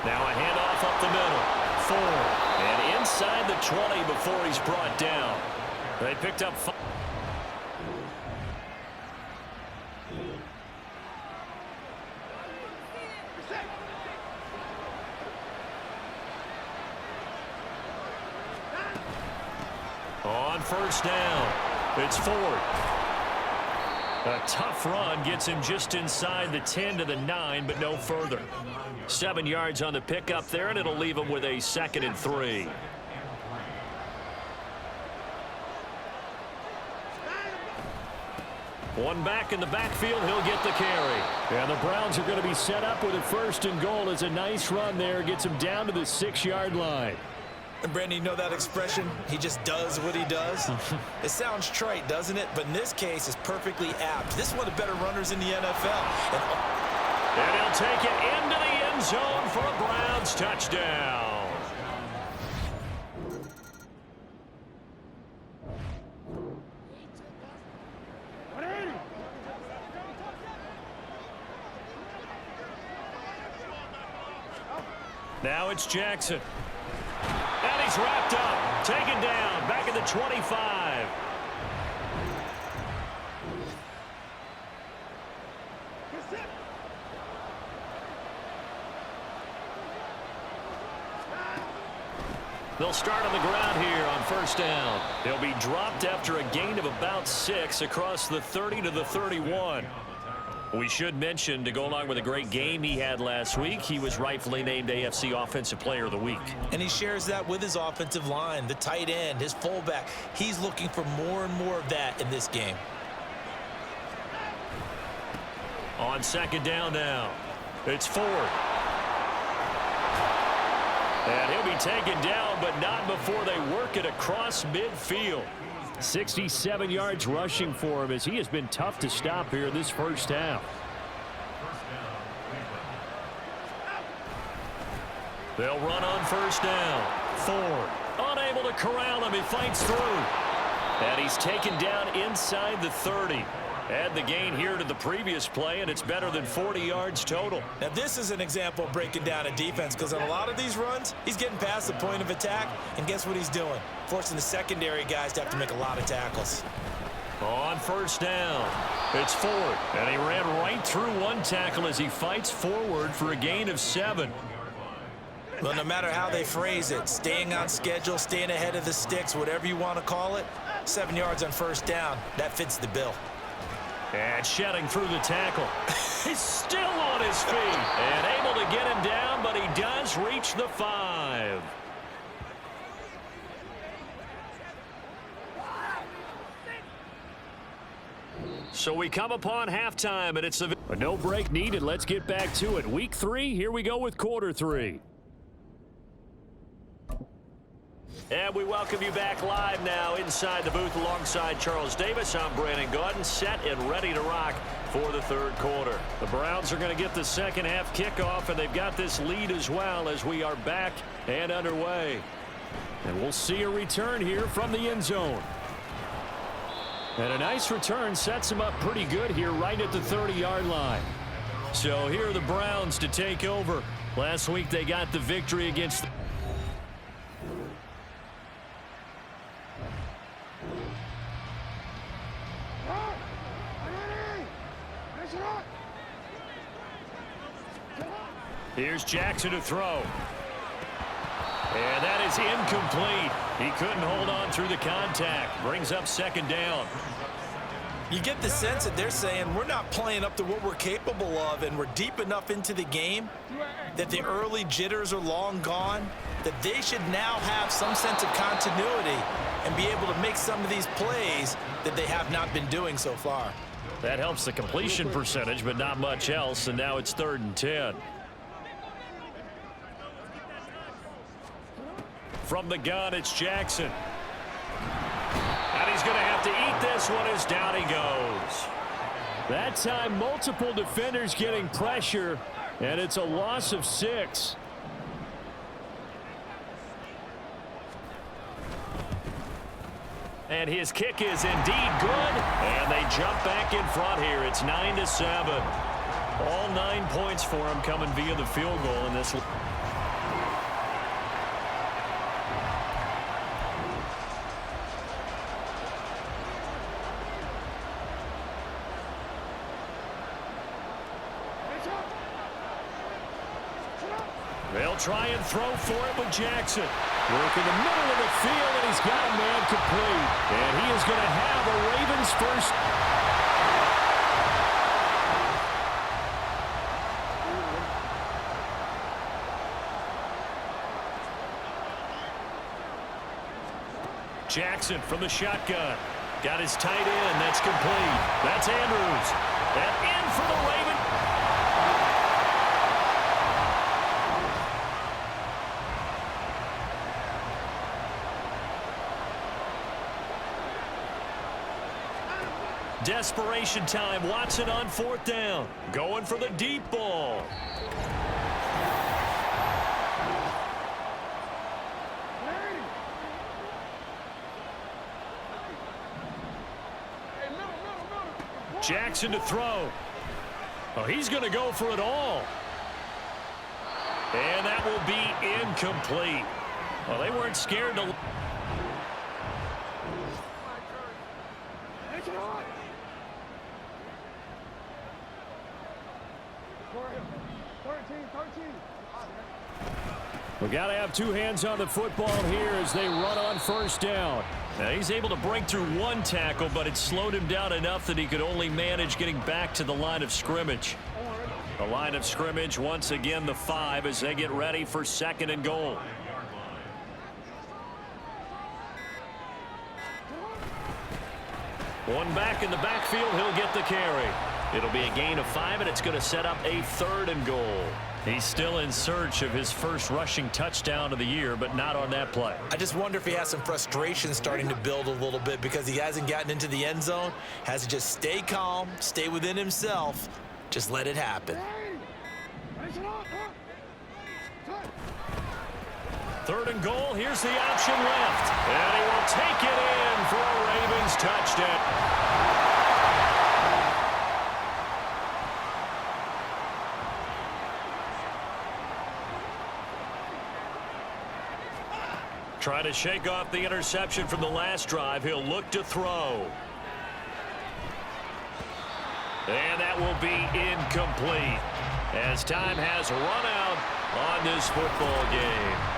Now a handoff up the middle. Ford. And inside the 20 before he's brought down. They picked up 5. On first down, it's Ford. A tough run gets him just inside the 10 to the 9, but no further. 7 yards on the pickup there, and it'll leave him with a 2nd and 3. One back in the backfield, he'll get the carry. And the Browns are going to be set up with a 1st and goal. It's a nice run there. Gets him down to the 6-yard line. And Brandon, you know that expression? He just does what he does. It sounds trite, doesn't it? But in this case, it's perfectly apt. This is one of the better runners in the NFL. And he'll take it into the end zone for a Browns touchdown. Now it's Jackson. And he's wrapped up, taken down, back at the 25. They'll start on the ground here on first down. He'll be dropped after a gain of about 6 across the 30 to the 31. We should mention, to go along with a great game he had last week, he was rightfully named AFC Offensive Player of the Week. And he shares that with his offensive line, the tight end, his fullback. He's looking for more and more of that in this game. On second down now, it's Ford. And he'll be taken down, but not before they work it across midfield. 67 yards rushing for him as he has been tough to stop here this first half. They'll run on first down. Ford unable to corral him. He fights through. And he's taken down inside the 30. Add the gain here to the previous play, and it's better than 40 yards total. Now, this is an example of breaking down a defense, because on a lot of these runs, he's getting past the point of attack, and guess what he's doing? Forcing the secondary guys to have to make a lot of tackles. On first down, it's Ford, and he ran right through one tackle as he fights forward for a gain of 7. Well, no matter how they phrase it, staying on schedule, staying ahead of the sticks, whatever you want to call it, 7 yards on first down, that fits the bill. And shedding through the tackle. He's still on his feet and able to get him down, but he does reach the 5. So we come upon halftime, and it's a no break needed. Let's get back to it. Week 3, here we go with quarter 3. And we welcome you back live now inside the booth alongside Charles Davis. I'm Brandon Gaudin, set and ready to rock for the third quarter. The Browns are going to get the second half kickoff, and they've got this lead as well as we are back and underway. And we'll see a return here from the end zone. And a nice return sets them up pretty good here right at the 30-yard line. So here are the Browns to take over. Last week they got the victory against Here's Jackson to throw. And that is incomplete. He couldn't hold on through the contact. Brings up second down. You get the sense that they're saying we're not playing up to what we're capable of, and we're deep enough into the game that the early jitters are long gone, that they should now have some sense of continuity and be able to make some of these plays that they have not been doing so far. That helps the completion percentage, but not much else, and now it's 3rd and 10. From the gun, it's Jackson. And he's going to have to eat this one as down he goes. That time, multiple defenders getting pressure, and it's a loss of 6. And his kick is indeed good. And they jump back in front here. It's 9-7. All 9 points for him coming via the field goal in this one. They'll try and throw for it with Jackson. Work in the middle of the field, and he's got a man complete. And he is going to have a Ravens first. Jackson from the shotgun. Got his tight end. That's complete. That's Andrews. And in for the Ravens. Desperation time. Watson on 4th down. Going for the deep ball. Jackson to throw. Oh, he's going to go for it all. And that will be incomplete. Well, they weren't scared to... We got to have 2 hands on the football here as they run on 1st down. Now he's able to break through 1 tackle, but it slowed him down enough that he could only manage getting back to the line of scrimmage. The line of scrimmage, once again, the 5 as they get ready for 2nd and goal. One back in the backfield, he'll get the carry. It'll be a gain of 5, and it's going to set up a 3rd and goal. He's still in search of his first rushing touchdown of the year, but not on that play. I just wonder if he has some frustration starting to build a little bit because he hasn't gotten into the end zone. Has to just stay calm, stay within himself, just let it happen. 3rd and goal, here's the option left. And he will take it in for a Ravens touchdown. Trying to shake off the interception from the last drive. He'll look to throw. And that will be incomplete as time has run out on this football game.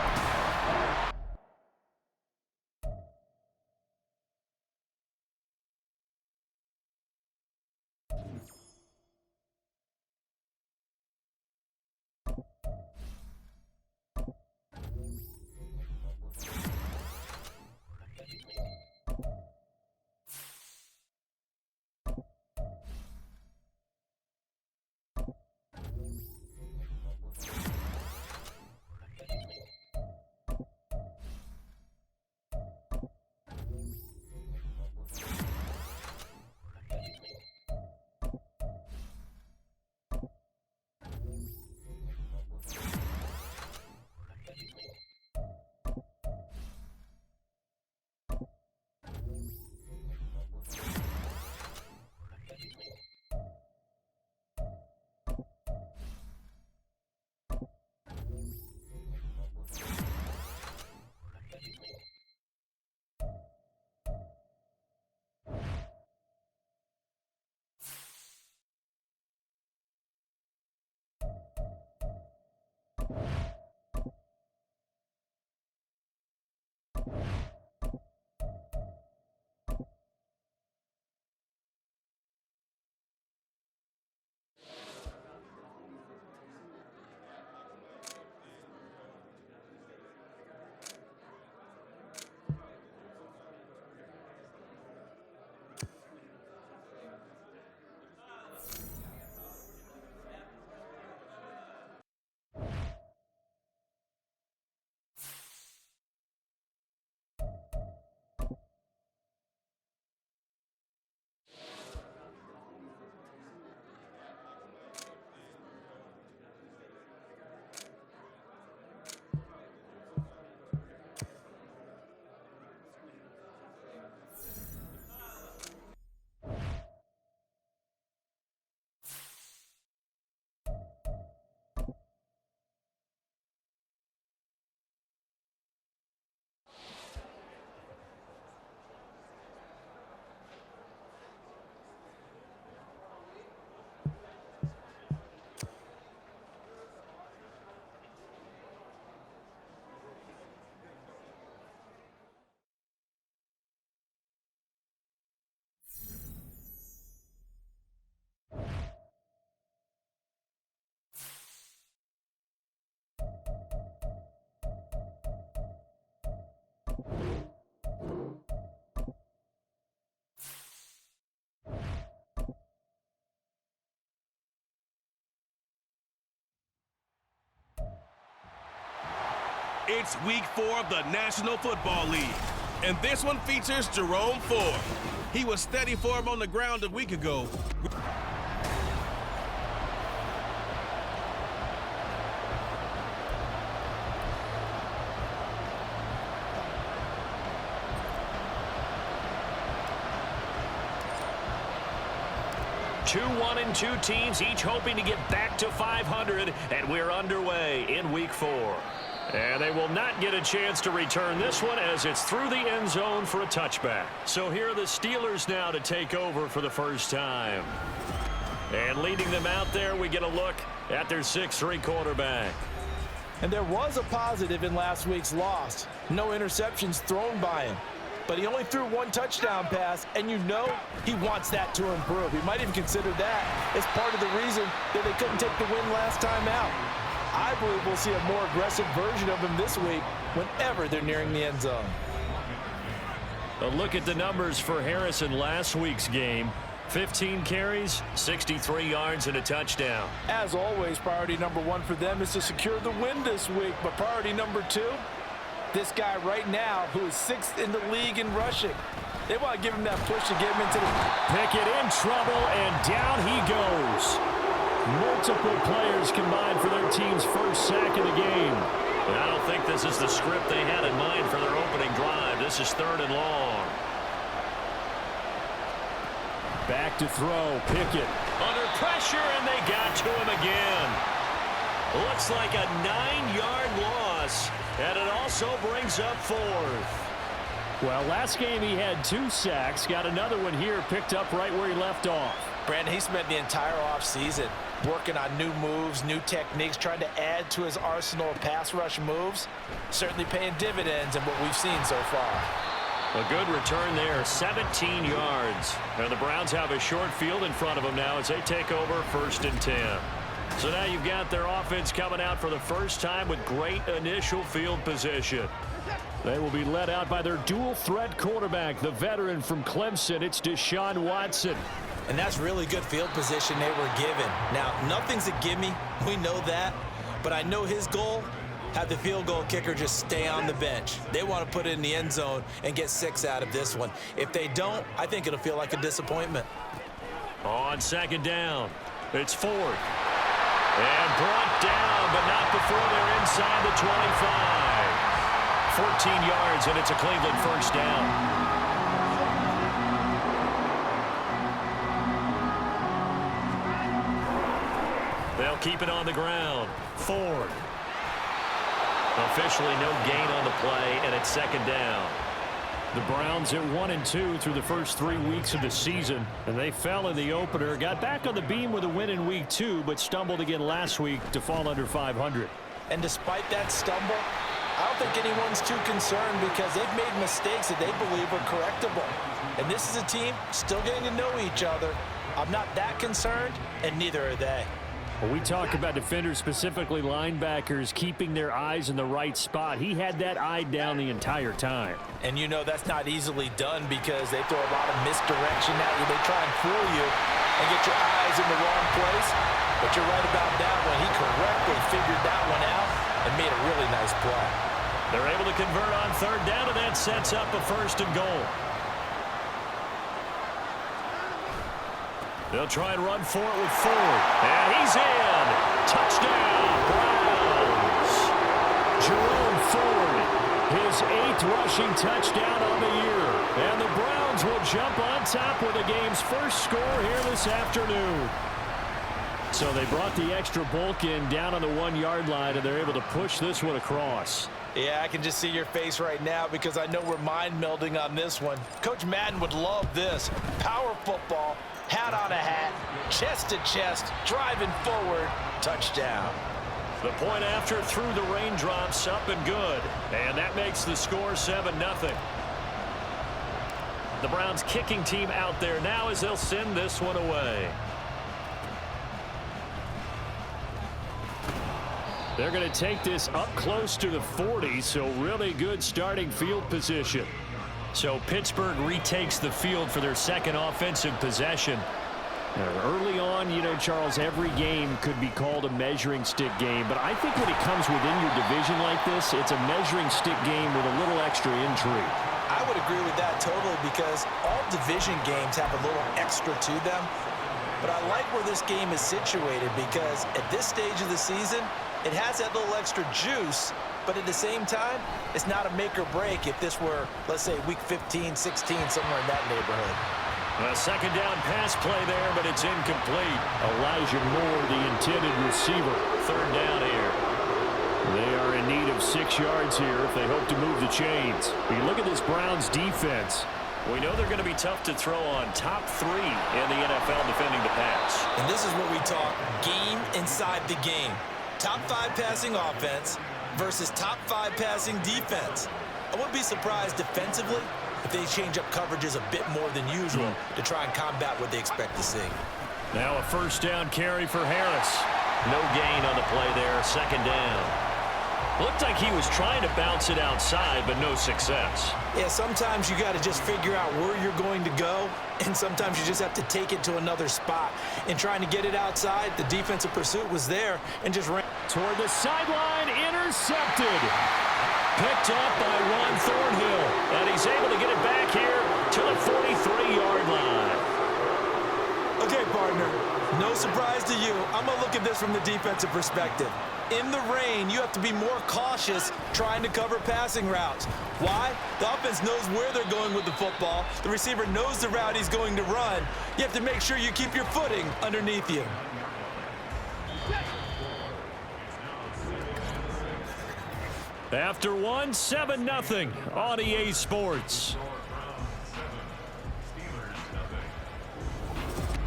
It's week 4 of the National Football League, and this one features Jerome Ford. He was steady for him on the ground a week ago. Two 1-2 teams, each hoping to get back to 500, and we're underway in week 4. And they will not get a chance to return this one as it's through the end zone for a touchback. So here are the Steelers now to take over for the first time. And leading them out there, we get a look at their 6'3" quarterback. And there was a positive in last week's loss. No interceptions thrown by him. But he only threw 1 touchdown pass, and you know he wants that to improve. He might even consider that as part of the reason that they couldn't take the win last time out. I believe we'll see a more aggressive version of him this week whenever they're nearing the end zone. A look at the numbers for Harris in last week's game. 15 carries, 63 yards, and a touchdown. As always, priority number 1 for them is to secure the win this week. But priority number 2, this guy right now who is 6th in the league in rushing. They want to give him that push to get him into the... Pickett in trouble, and down he goes. Multiple players combined for their team's first sack of the game. And I don't think this is the script they had in mind for their opening drive. This is 3rd and long. Back to throw, Pickett. Under pressure, and they got to him again. Looks like a 9-yard loss, and it also brings up 4th. Well, last game he had 2 sacks. Got another one here, picked up right where he left off. Brandon, he spent the entire offseason working on new moves, new techniques, trying to add to his arsenal of pass rush moves. Certainly paying dividends in what we've seen so far. A good return there, 17 yards. And the Browns have a short field in front of them now as they take over 1st and 10. So now you've got their offense coming out for the first time with great initial field position. They will be led out by their dual-threat quarterback, the veteran from Clemson. It's Deshaun Watson. And that's really good field position they were given. Now, nothing's a gimme. We know that. But I know his goal, have the field goal kicker just stay on the bench. They want to put it in the end zone and get 6 out of this one. If they don't, I think it'll feel like a disappointment. On 2nd down, it's Ford. And brought down, but not before they're inside the 25. 14 yards, and it's a Cleveland first down. They'll keep it on the ground. Ford. Officially no gain on the play, and it's 2nd down. The Browns at 1-2 through the first 3 weeks of the season, and they fell in the opener. Got back on the beam with a win in week 2, but stumbled again last week to fall under 500. And despite that stumble, I don't think anyone's too concerned because they've made mistakes that they believe are correctable. And this is a team still getting to know each other. I'm not that concerned, and neither are they. Well, we talk about defenders, specifically linebackers, keeping their eyes in the right spot. He had that eye down the entire time. And you know that's not easily done because they throw a lot of misdirection at you. They try and fool you and get your eyes in the wrong place. But you're right about that one. He correctly figured that one out and made a really nice play. They're able to convert on 3rd down, and that sets up a 1st and goal. They'll try and run for it with Ford. And he's in. Touchdown, Browns. Jerome Ford, his 8th rushing touchdown on the year. And the Browns will jump on top with the game's first score here this afternoon. So they brought the extra bulk in down on the 1-yard line, and they're able to push this one across. Yeah, I can just see your face right now because I know we're mind melding on this one. Coach Madden would love this. Power football, hat on a hat, chest to chest, driving forward, touchdown. The point after through the raindrops, up and good. And that makes the score 7-0. The Browns kicking team out there now as they'll send this one away. They're going to take this up close to the 40, so really good starting field position. So Pittsburgh retakes the field for their second offensive possession. Early on, you know, Charles, every game could be called a measuring stick game, but I think when it comes within your division like this, it's a measuring stick game with a little extra intrigue. I would agree with that totally because all division games have a little extra to them. But I like where this game is situated because at this stage of the season, it has that little extra juice, but at the same time, it's not a make or break if this were, let's say, week 15, 16, somewhere in that neighborhood. A second down pass play there, but it's incomplete. Elijah Moore, the intended receiver. Third down here. They are in need of 6 yards here if they hope to move the chains. When you look at this Browns defense, we know they're going to be tough to throw on. Top 3 in the NFL defending the pass. And this is what we talk game inside the game. Top 5 passing offense versus top 5 passing defense. I wouldn't be surprised defensively if they change up coverages a bit more than usual to try and combat what they expect to see. Now a first down carry for Harris. No gain on the play there. Second down. Looked like he was trying to bounce it outside, but no success. Yeah, sometimes you got to just figure out where you're going to go, and sometimes you just have to take it to another spot. In trying to get it outside, the defensive pursuit was there and just ran toward the sideline, intercepted. Picked up by Ron Thornhill. And he's able to get it back here to the 43-yard line. Okay, partner, no surprise to you. I'm going to look at this from the defensive perspective. In the rain, you have to be more cautious trying to cover passing routes. Why? The offense knows where they're going with the football. The receiver knows the route he's going to run. You have to make sure you keep your footing underneath you. After one, 7-0 on EA Sports.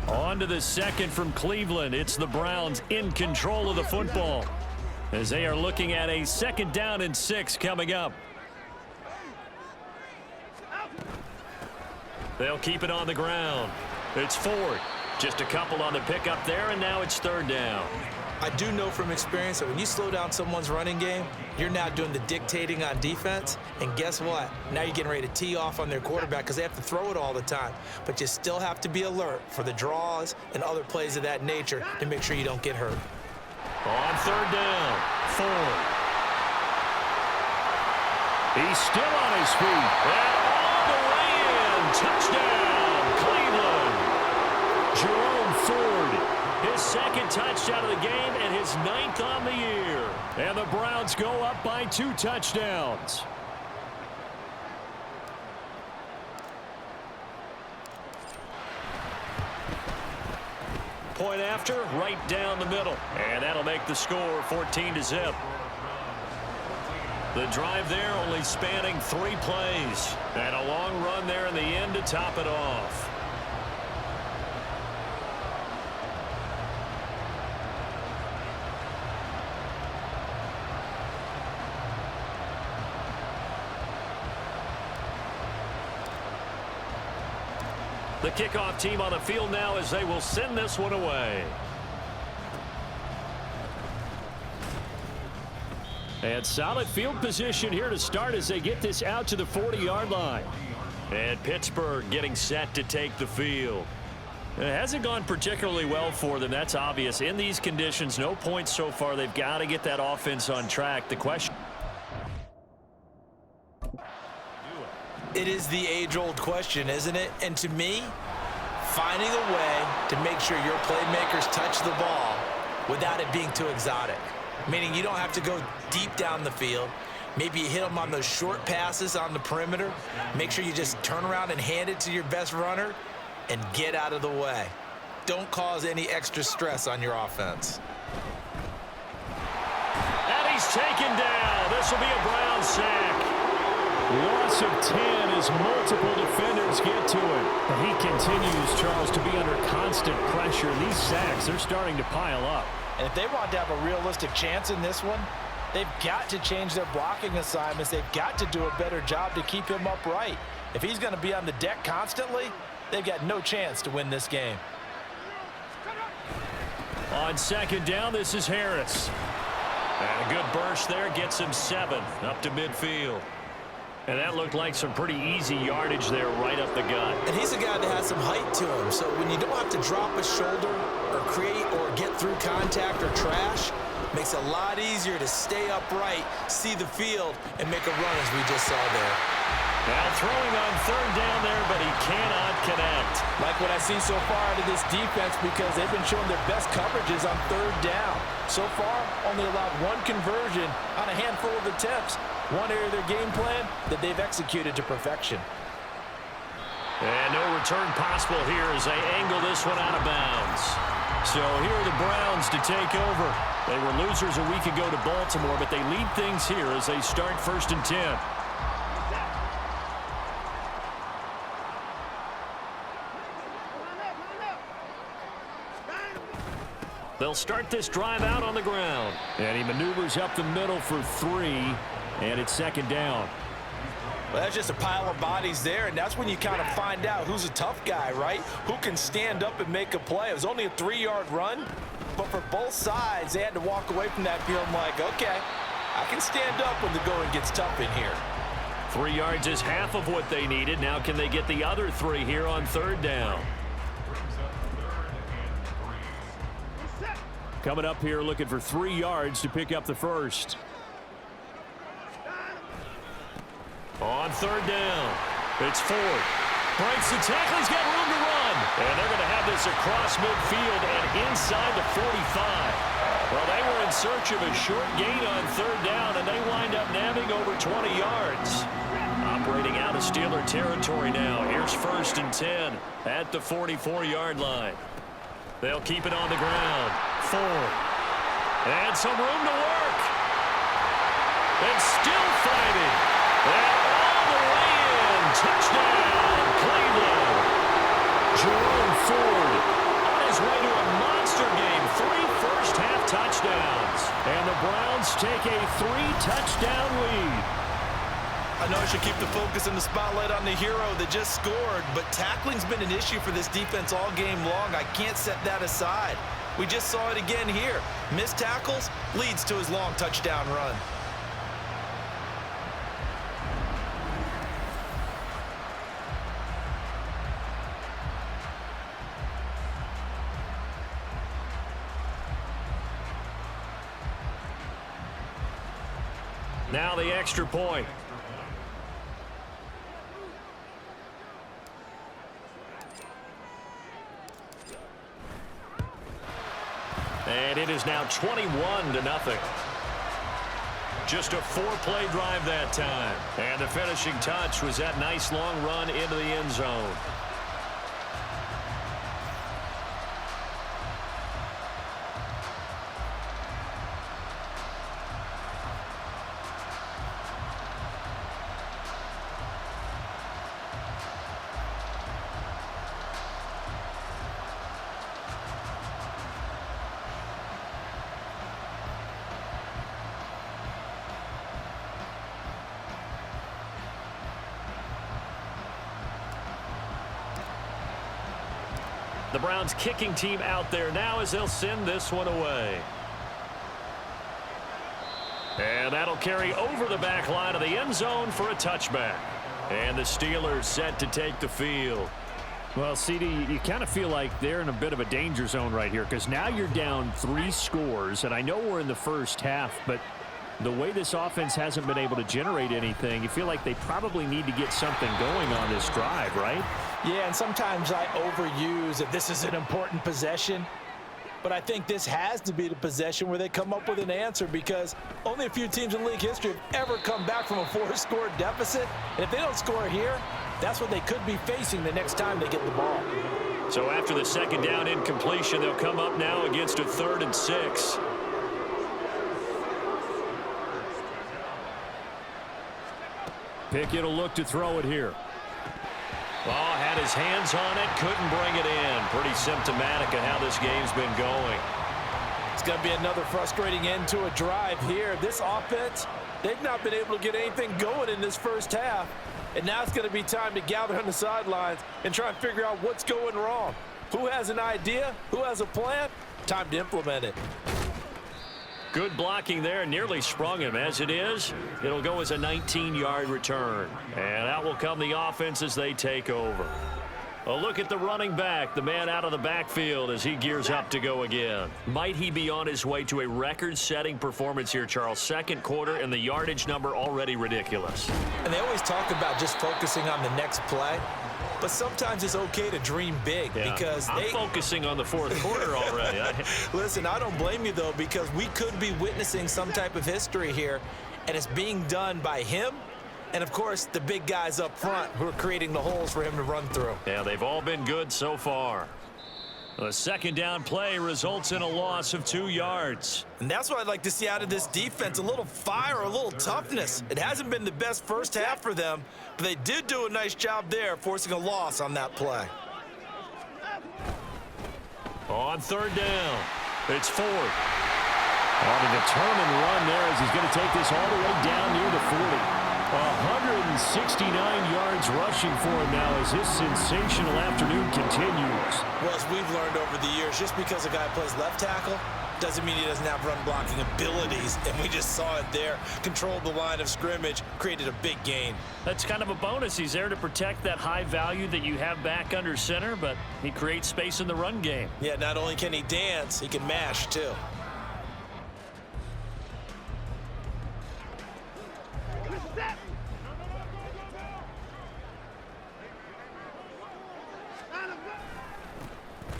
On to the second from Cleveland. It's the Browns in control of the football as they are looking at a 2nd down and 6 coming up. They'll keep it on the ground. It's Ford. Just a couple on the pickup there, and now it's 3rd down. I do know from experience that when you slow down someone's running game, you're now doing the dictating on defense. And guess what? Now you're getting ready to tee off on their quarterback because they have to throw it all the time. But you still have to be alert for the draws and other plays of that nature to make sure you don't get hurt. On 3rd down, Ford. He's still on his feet. And all the way in. Touchdown, Cleveland. Jerome Ford. His 2nd touchdown of the game and his 9th on the year. And the Browns go up by 2 touchdowns. Point after, right down the middle. And that'll make the score 14-0. The drive there only spanning 3 plays. And a long run there in the end to top it off. The kickoff team on the field now as they will send this one away. And solid field position here to start as they get this out to the 40-yard line. And Pittsburgh getting set to take the field. It hasn't gone particularly well for them. That's obvious. In these conditions, no points so far. They've got to get that offense on track. The question. It is the age-old question, isn't it? And to me, finding a way to make sure your playmakers touch the ball without it being too exotic. Meaning you don't have to go deep down the field. Maybe you hit them on those short passes on the perimeter. Make sure you just turn around and hand it to your best runner and get out of the way. Don't cause any extra stress on your offense. And he's taken down. This will be a Brown sack. Loss of 10 as multiple defenders get to it. But he continues, Charles, to be under constant pressure. These sacks, they're starting to pile up. And if they want to have a realistic chance in this one, they've got to change their blocking assignments. They've got to do a better job to keep him upright. If he's going to be on the deck constantly, they've got no chance to win this game. On 2nd down, this is Harris. And a good burst there gets him 7 up to midfield. And that looked like some pretty easy yardage there right up the gut. And he's a guy that has some height to him, so when you don't have to drop a shoulder or create or get through contact or trash, makes it a lot easier to stay upright, see the field, and make a run as we just saw there. Now throwing on 3rd down there, but he cannot connect. Like what I see so far out of this defense, because they've been showing their best coverages on 3rd down. So far, only allowed 1 conversion on a handful of attempts. One area of their game plan that they've executed to perfection. And no return possible here as they angle this one out of bounds. So here are the Browns to take over. They were losers a week ago to Baltimore, but they lead things here as they start 1st and 10. They'll start this drive out on the ground. And he maneuvers up the middle for 3, and it's 2nd down. Well, that's just a pile of bodies there, and that's when you kind of find out who's a tough guy, right? Who can stand up and make a play. It was only a 3-yard run, but for both sides, they had to walk away from that feeling like, okay, I can stand up when the going gets tough in here. 3 yards is half of what they needed. Now can they get the other 3 here on 3rd down? Coming up here looking for 3 yards to pick up the first. On 3rd down, it's Ford. Breaks the tackle, he's got room to run. And they're going to have this across midfield and inside the 45. Well, they were in search of a short gain on 3rd down, and they wind up nabbing over 20 yards. Operating out of Steeler territory now. Here's 1st and 10 at the 44-yard line. They'll keep it on the ground. Ford. And some room to work. And still fighting. And all the way in. Touchdown, Cleveland. Jerome Ford on his way to a monster game. 3 first-half touchdowns. And the Browns take a 3-touchdown lead. I know I should keep the focus and the spotlight on the hero that just scored, but tackling's been an issue for this defense all game long. I can't set that aside. We just saw it again here. Missed tackles leads to his long touchdown run. Now the extra point. And it is now 21-0. Just a 4-play drive that time. And the finishing touch was that nice long run into the end zone. The Browns kicking team out there now as they'll send this one away. And that'll carry over the back line of the end zone for a touchback. And the Steelers set to take the field. Well, CD, you kind of feel like they're in a bit of a danger zone right here because now you're down 3 scores, and I know we're in the first half, but the way this offense hasn't been able to generate anything, you feel like they probably need to get something going on this drive, right? Yeah, and sometimes I overuse that this is an important possession. But I think this has to be the possession where they come up with an answer because only a few teams in league history have ever come back from a 4-score deficit. And if they don't score here, that's what they could be facing the next time they get the ball. So after the 2nd down incompletion, they'll come up now against a 3rd and 6. Pickett will look to throw it here. Oh, had his hands on it, couldn't bring it in. Pretty symptomatic of how this game's been going. It's going to be another frustrating end to a drive here. This offense, they've not been able to get anything going in this first half. And now it's going to be time to gather on the sidelines and try and figure out what's going wrong. Who has an idea? Who has a plan? Time to implement it. Good blocking there, nearly sprung him. As it is, it'll go as a 19-yard return. And out will come the offense as they take over. A look at the running back, the man out of the backfield as he gears up to go again. Might he be on his way to a record-setting performance here, Charles? Second quarter and the yardage number already ridiculous. And they always talk about just focusing on the next play. But sometimes it's okay to dream big because I'm focusing on the fourth quarter already. Listen, I don't blame you, though, because we could be witnessing some type of history here, and it's being done by him and, of course, the big guys up front who are creating the holes for him to run through. Yeah, they've all been good so far. The second down play results in a loss of 2 yards. And that's what I'd like to see out of this defense, a little fire, a little toughness. It hasn't been the best first half for them, but they did do a nice job there, forcing a loss on that play. On third down, it's Ford. On a determined run there as he's going to take this all the way down near the 40. 169 yards rushing for him now as his sensational afternoon continues. Well, as we've learned over the years, just because a guy plays left tackle doesn't mean he doesn't have run blocking abilities, and we just saw it there. Controlled the line of scrimmage, created a big gain. That's kind of a bonus. He's there to protect that high value that you have back under center, but he creates space in the run game. Yeah, not only can he dance, he can mash too.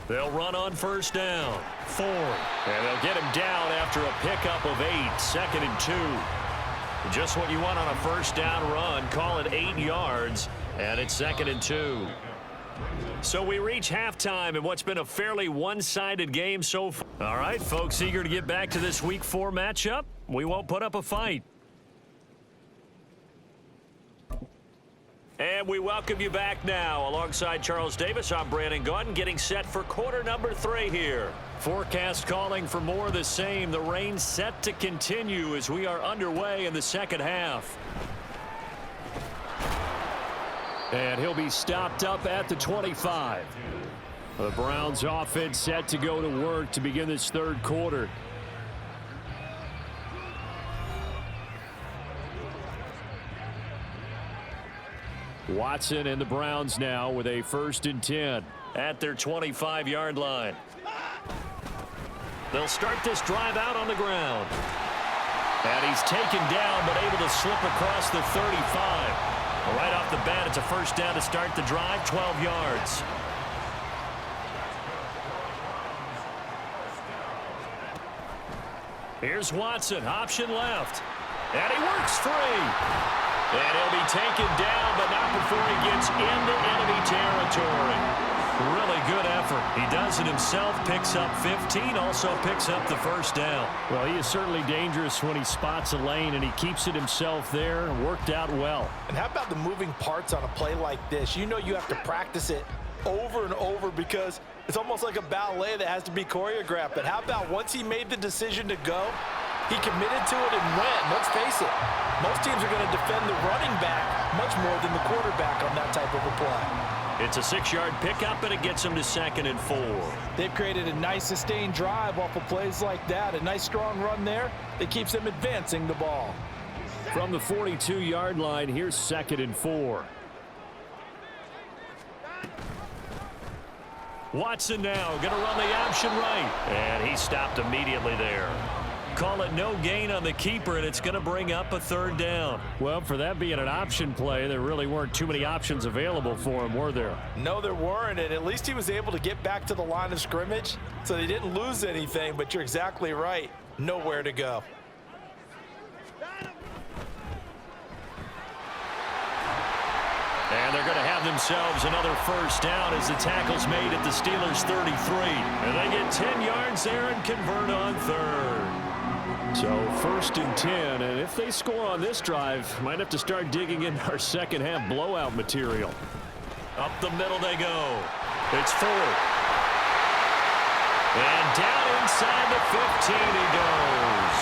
They'll run on first down. Ford. And they'll get him down after a pickup of 8. 2nd and 2. Just what you want on a first down run. Call it 8 yards. And it's 2nd and 2. So we reach halftime in what's been a fairly one-sided game so far. All right, folks, eager to get back to this Week 4 matchup. We won't put up a fight. And we welcome you back now. Alongside Charles Davis, I'm Brandon Gaudin, getting set for quarter number 3 here. Forecast calling for more of the same. The rain set to continue as we are underway in the second half. And he'll be stopped up at the 25. The Browns offense set to go to work to begin this third quarter. Watson and the Browns now with a 1st and 10 at their 25-yard line. They'll start this drive out on the ground. And he's taken down but able to slip across the 35. Right off the bat, it's a first down to start the drive, 12 yards. Here's Watson, option left. And he works free. And he'll be taken down, but not before he gets into enemy territory. Really good effort. He does it himself, picks up 15, also picks up the first down. Well, he is certainly dangerous when he spots a lane, and he keeps it himself there. Worked out well. And how about the moving parts on a play like this? You know you have to practice it over and over because it's almost like a ballet that has to be choreographed. But how about once he made the decision to go, he committed to it and went. Let's face it, most teams are going to defend the running back much more than the quarterback on that type of a play. It's a 6-yard pickup, and it gets him to 2nd and 4. They've created a nice sustained drive off of plays like that. A nice strong run there that keeps them advancing the ball. From the 42-yard line, here's 2nd and 4. Watson now going to run the option right. And he stopped immediately there. Call it no gain on the keeper, and it's going to bring up a 3rd down. Well, for that being an option play, there really weren't too many options available for him, were there? No, there weren't, and at least he was able to get back to the line of scrimmage, so they didn't lose anything, but you're exactly right. Nowhere to go. And they're going to have themselves another first down as the tackle's made at the Steelers' 33. And they get 10 yards there and convert on 3rd. So 1st and 10, and if they score on this drive, might have to start digging in our second half blowout material. Up the middle they go. It's Ford. And down inside the 15 he goes.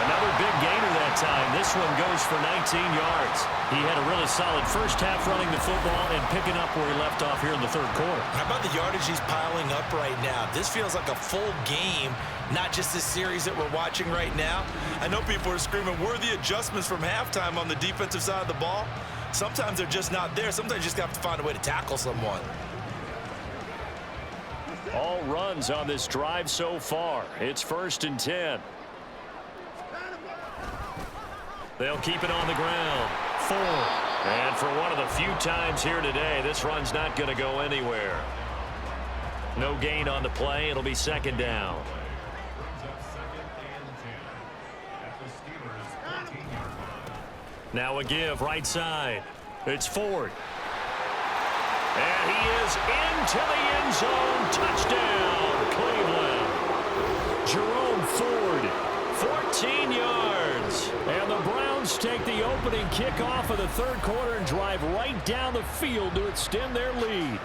Another Another big gainer that time. This one goes for 19 yards. He had a really solid first half running the football and picking up where he left off here in the third quarter. How about the yardage he's piling up right now? This feels like a full game, not just this series that we're watching right now. I know people are screaming, worthy adjustments from halftime on the defensive side of the ball. Sometimes they're just not there. Sometimes you just have to find a way to tackle someone. All runs on this drive so far. It's 1st and 10. They'll keep it on the ground. 4. And for one of the few times here today, this run's not going to go anywhere. No gain on the play. It'll be 2nd down. Now a give right side. It's Ford. And he is into the end zone. Touchdown, Cleveland. Jerome Ford, 14 yards. And the Browns take the opening kickoff of the third quarter and drive right down the field to extend their lead.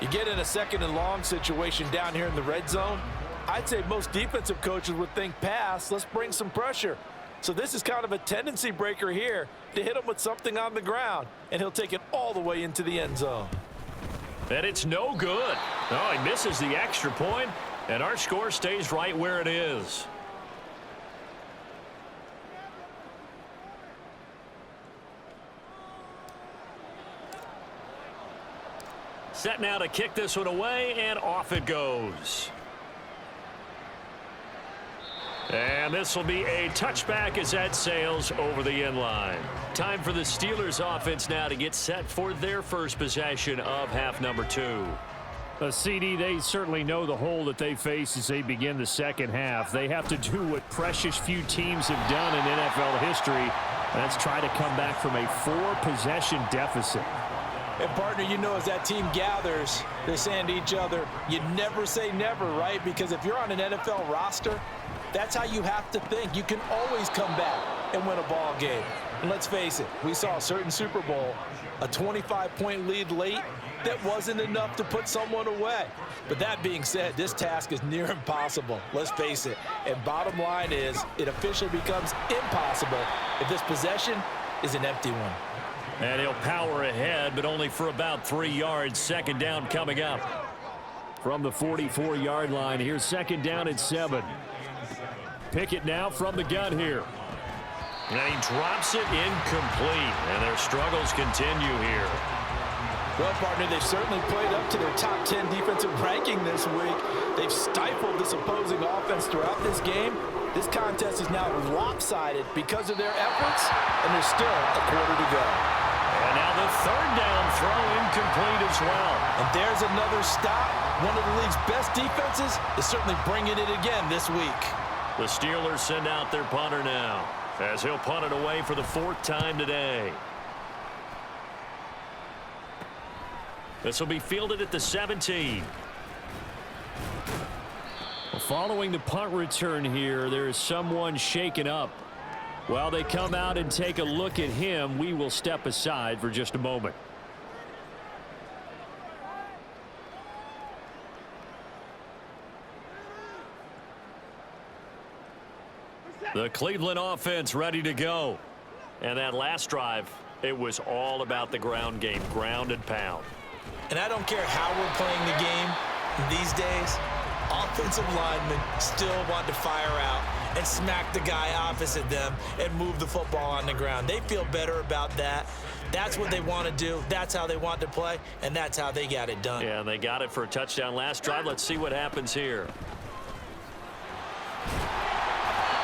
You get in a 2nd and long situation down here in the red zone. I'd say most defensive coaches would think pass. Let's bring some pressure. So this is kind of a tendency breaker here to hit him with something on the ground, and he'll take it all the way into the end zone. And it's no good. Oh, he misses the extra point, and our score stays right where it is. Set now to kick this one away, and off it goes. And this will be a touchback as that sails over the end line. Time for the Steelers offense now to get set for their first possession of half number 2. CD, they certainly know the hole that they face as they begin the second half. They have to do what precious few teams have done in NFL history. That's try to come back from a 4-possession deficit. And, partner, you know, as that team gathers, they're saying to each other, you never say never, right? Because if you're on an NFL roster, that's how you have to think. You can always come back and win a ball game. And let's face it, we saw a certain Super Bowl, a 25-point lead late that wasn't enough to put someone away. But that being said, this task is near impossible. Let's face it. And bottom line is, it officially becomes impossible if this possession is an empty one. And he'll power ahead, but only for about 3 yards. 2nd down coming up. From the 44-yard line, here's 2nd down at 7. Pickett now from the gun here. And he drops it incomplete. And their struggles continue here. Well, partner, they've certainly played up to their top 10 defensive ranking this week. They've stifled this opposing offense throughout this game. This contest is now lopsided because of their efforts, and there's still a quarter to go. And now the 3rd down throw incomplete as well. And there's another stop. One of the league's best defenses is certainly bringing it again this week. The Steelers send out their punter now, as he'll punt it away for the 4th time today. This will be fielded at the 17. Following the punt return here, there is someone shaken up. While they come out and take a look at him, we will step aside for just a moment. The Cleveland offense ready to go. And that last drive, it was all about the ground game, ground and pound. And I don't care how we're playing the game these days, offensive linemen still want to fire out and smack the guy opposite them and move the football on the ground. They feel better about that. That's what they want to do. That's how they want to play, and that's how they got it done. Yeah, and they got it for a touchdown last drive. Let's see what happens here.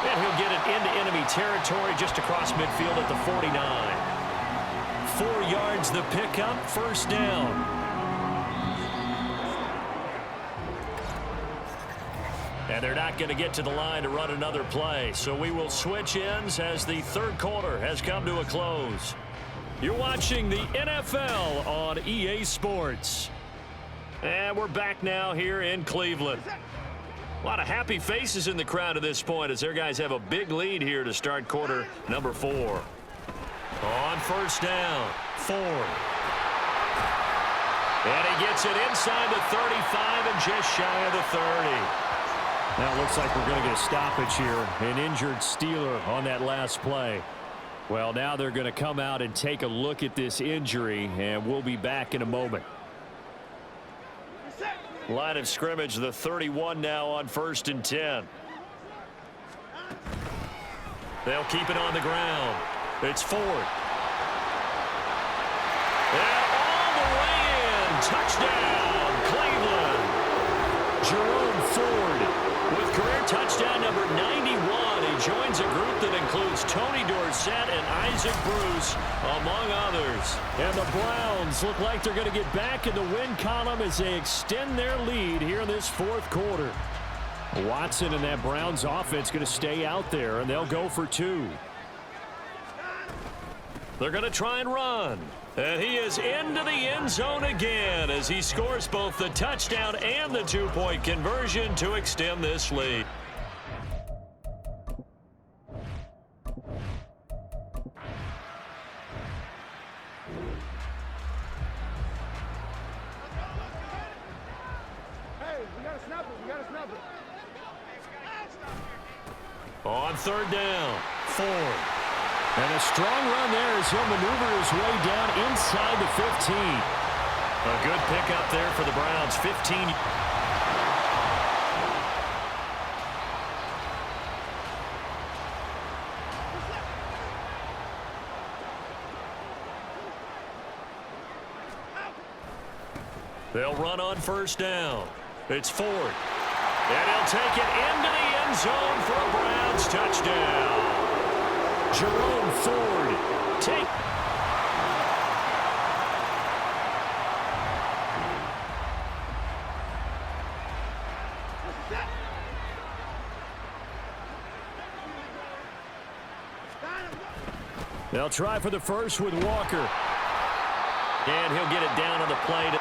And he'll get it into enemy territory just across midfield at the 49. 4 yards the pickup, 1st down. And they're not going to get to the line to run another play. So we will switch ends as the 3rd quarter has come to a close. You're watching the NFL on EA Sports. And we're back now here in Cleveland. A lot of happy faces in the crowd at this point as their guys have a big lead here to start quarter number 4. On 1st down, Ford. And he gets it inside the 35 and just shy of the 30. Now it looks like we're going to get a stoppage here. An injured Steeler on that last play. Well, now they're going to come out and take a look at this injury, and we'll be back in a moment. Line of scrimmage, the 31 now on 1st and 10. They'll keep it on the ground. It's Ford. And all the way in. Touchdown, Cleveland. Jerome Ford with career touchdown number 91. He joins a group that includes Tony Dorsett and Isaac Bruce, among others. And the Browns look like they're going to get back in the win column as they extend their lead here in this 4th quarter. Watson and that Browns offense going to stay out there, and they'll go for 2. They're going to try and run. And he is into the end zone again as he scores both the touchdown and the 2-point conversion to extend this lead. Hey, we got to snap it. We got to snap it. On 3rd down, Ford. And a strong run there as he'll maneuver his way down inside the 15. A good pickup there for the Browns. 15. They'll run on 1st down. It's Ford. And he'll take it into the end zone for a Browns touchdown. Jerome Ford take. They'll try for the first with Walker. And he'll get it down on the play.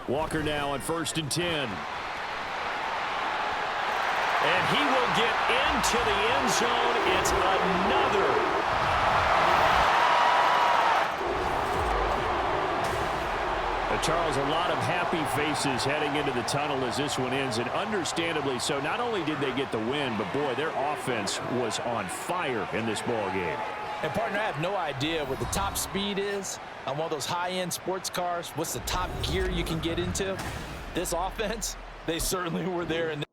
Walker now on 1st and 10. And he will get into the end zone. It's another. Charles, a lot of happy faces heading into the tunnel as this one ends, and understandably so. Not only did they get the win, but boy, their offense was on fire in this ball game. And partner, I have no idea what the top speed is on one of those high-end sports cars. What's the top gear you can get into? This offense, they certainly were there in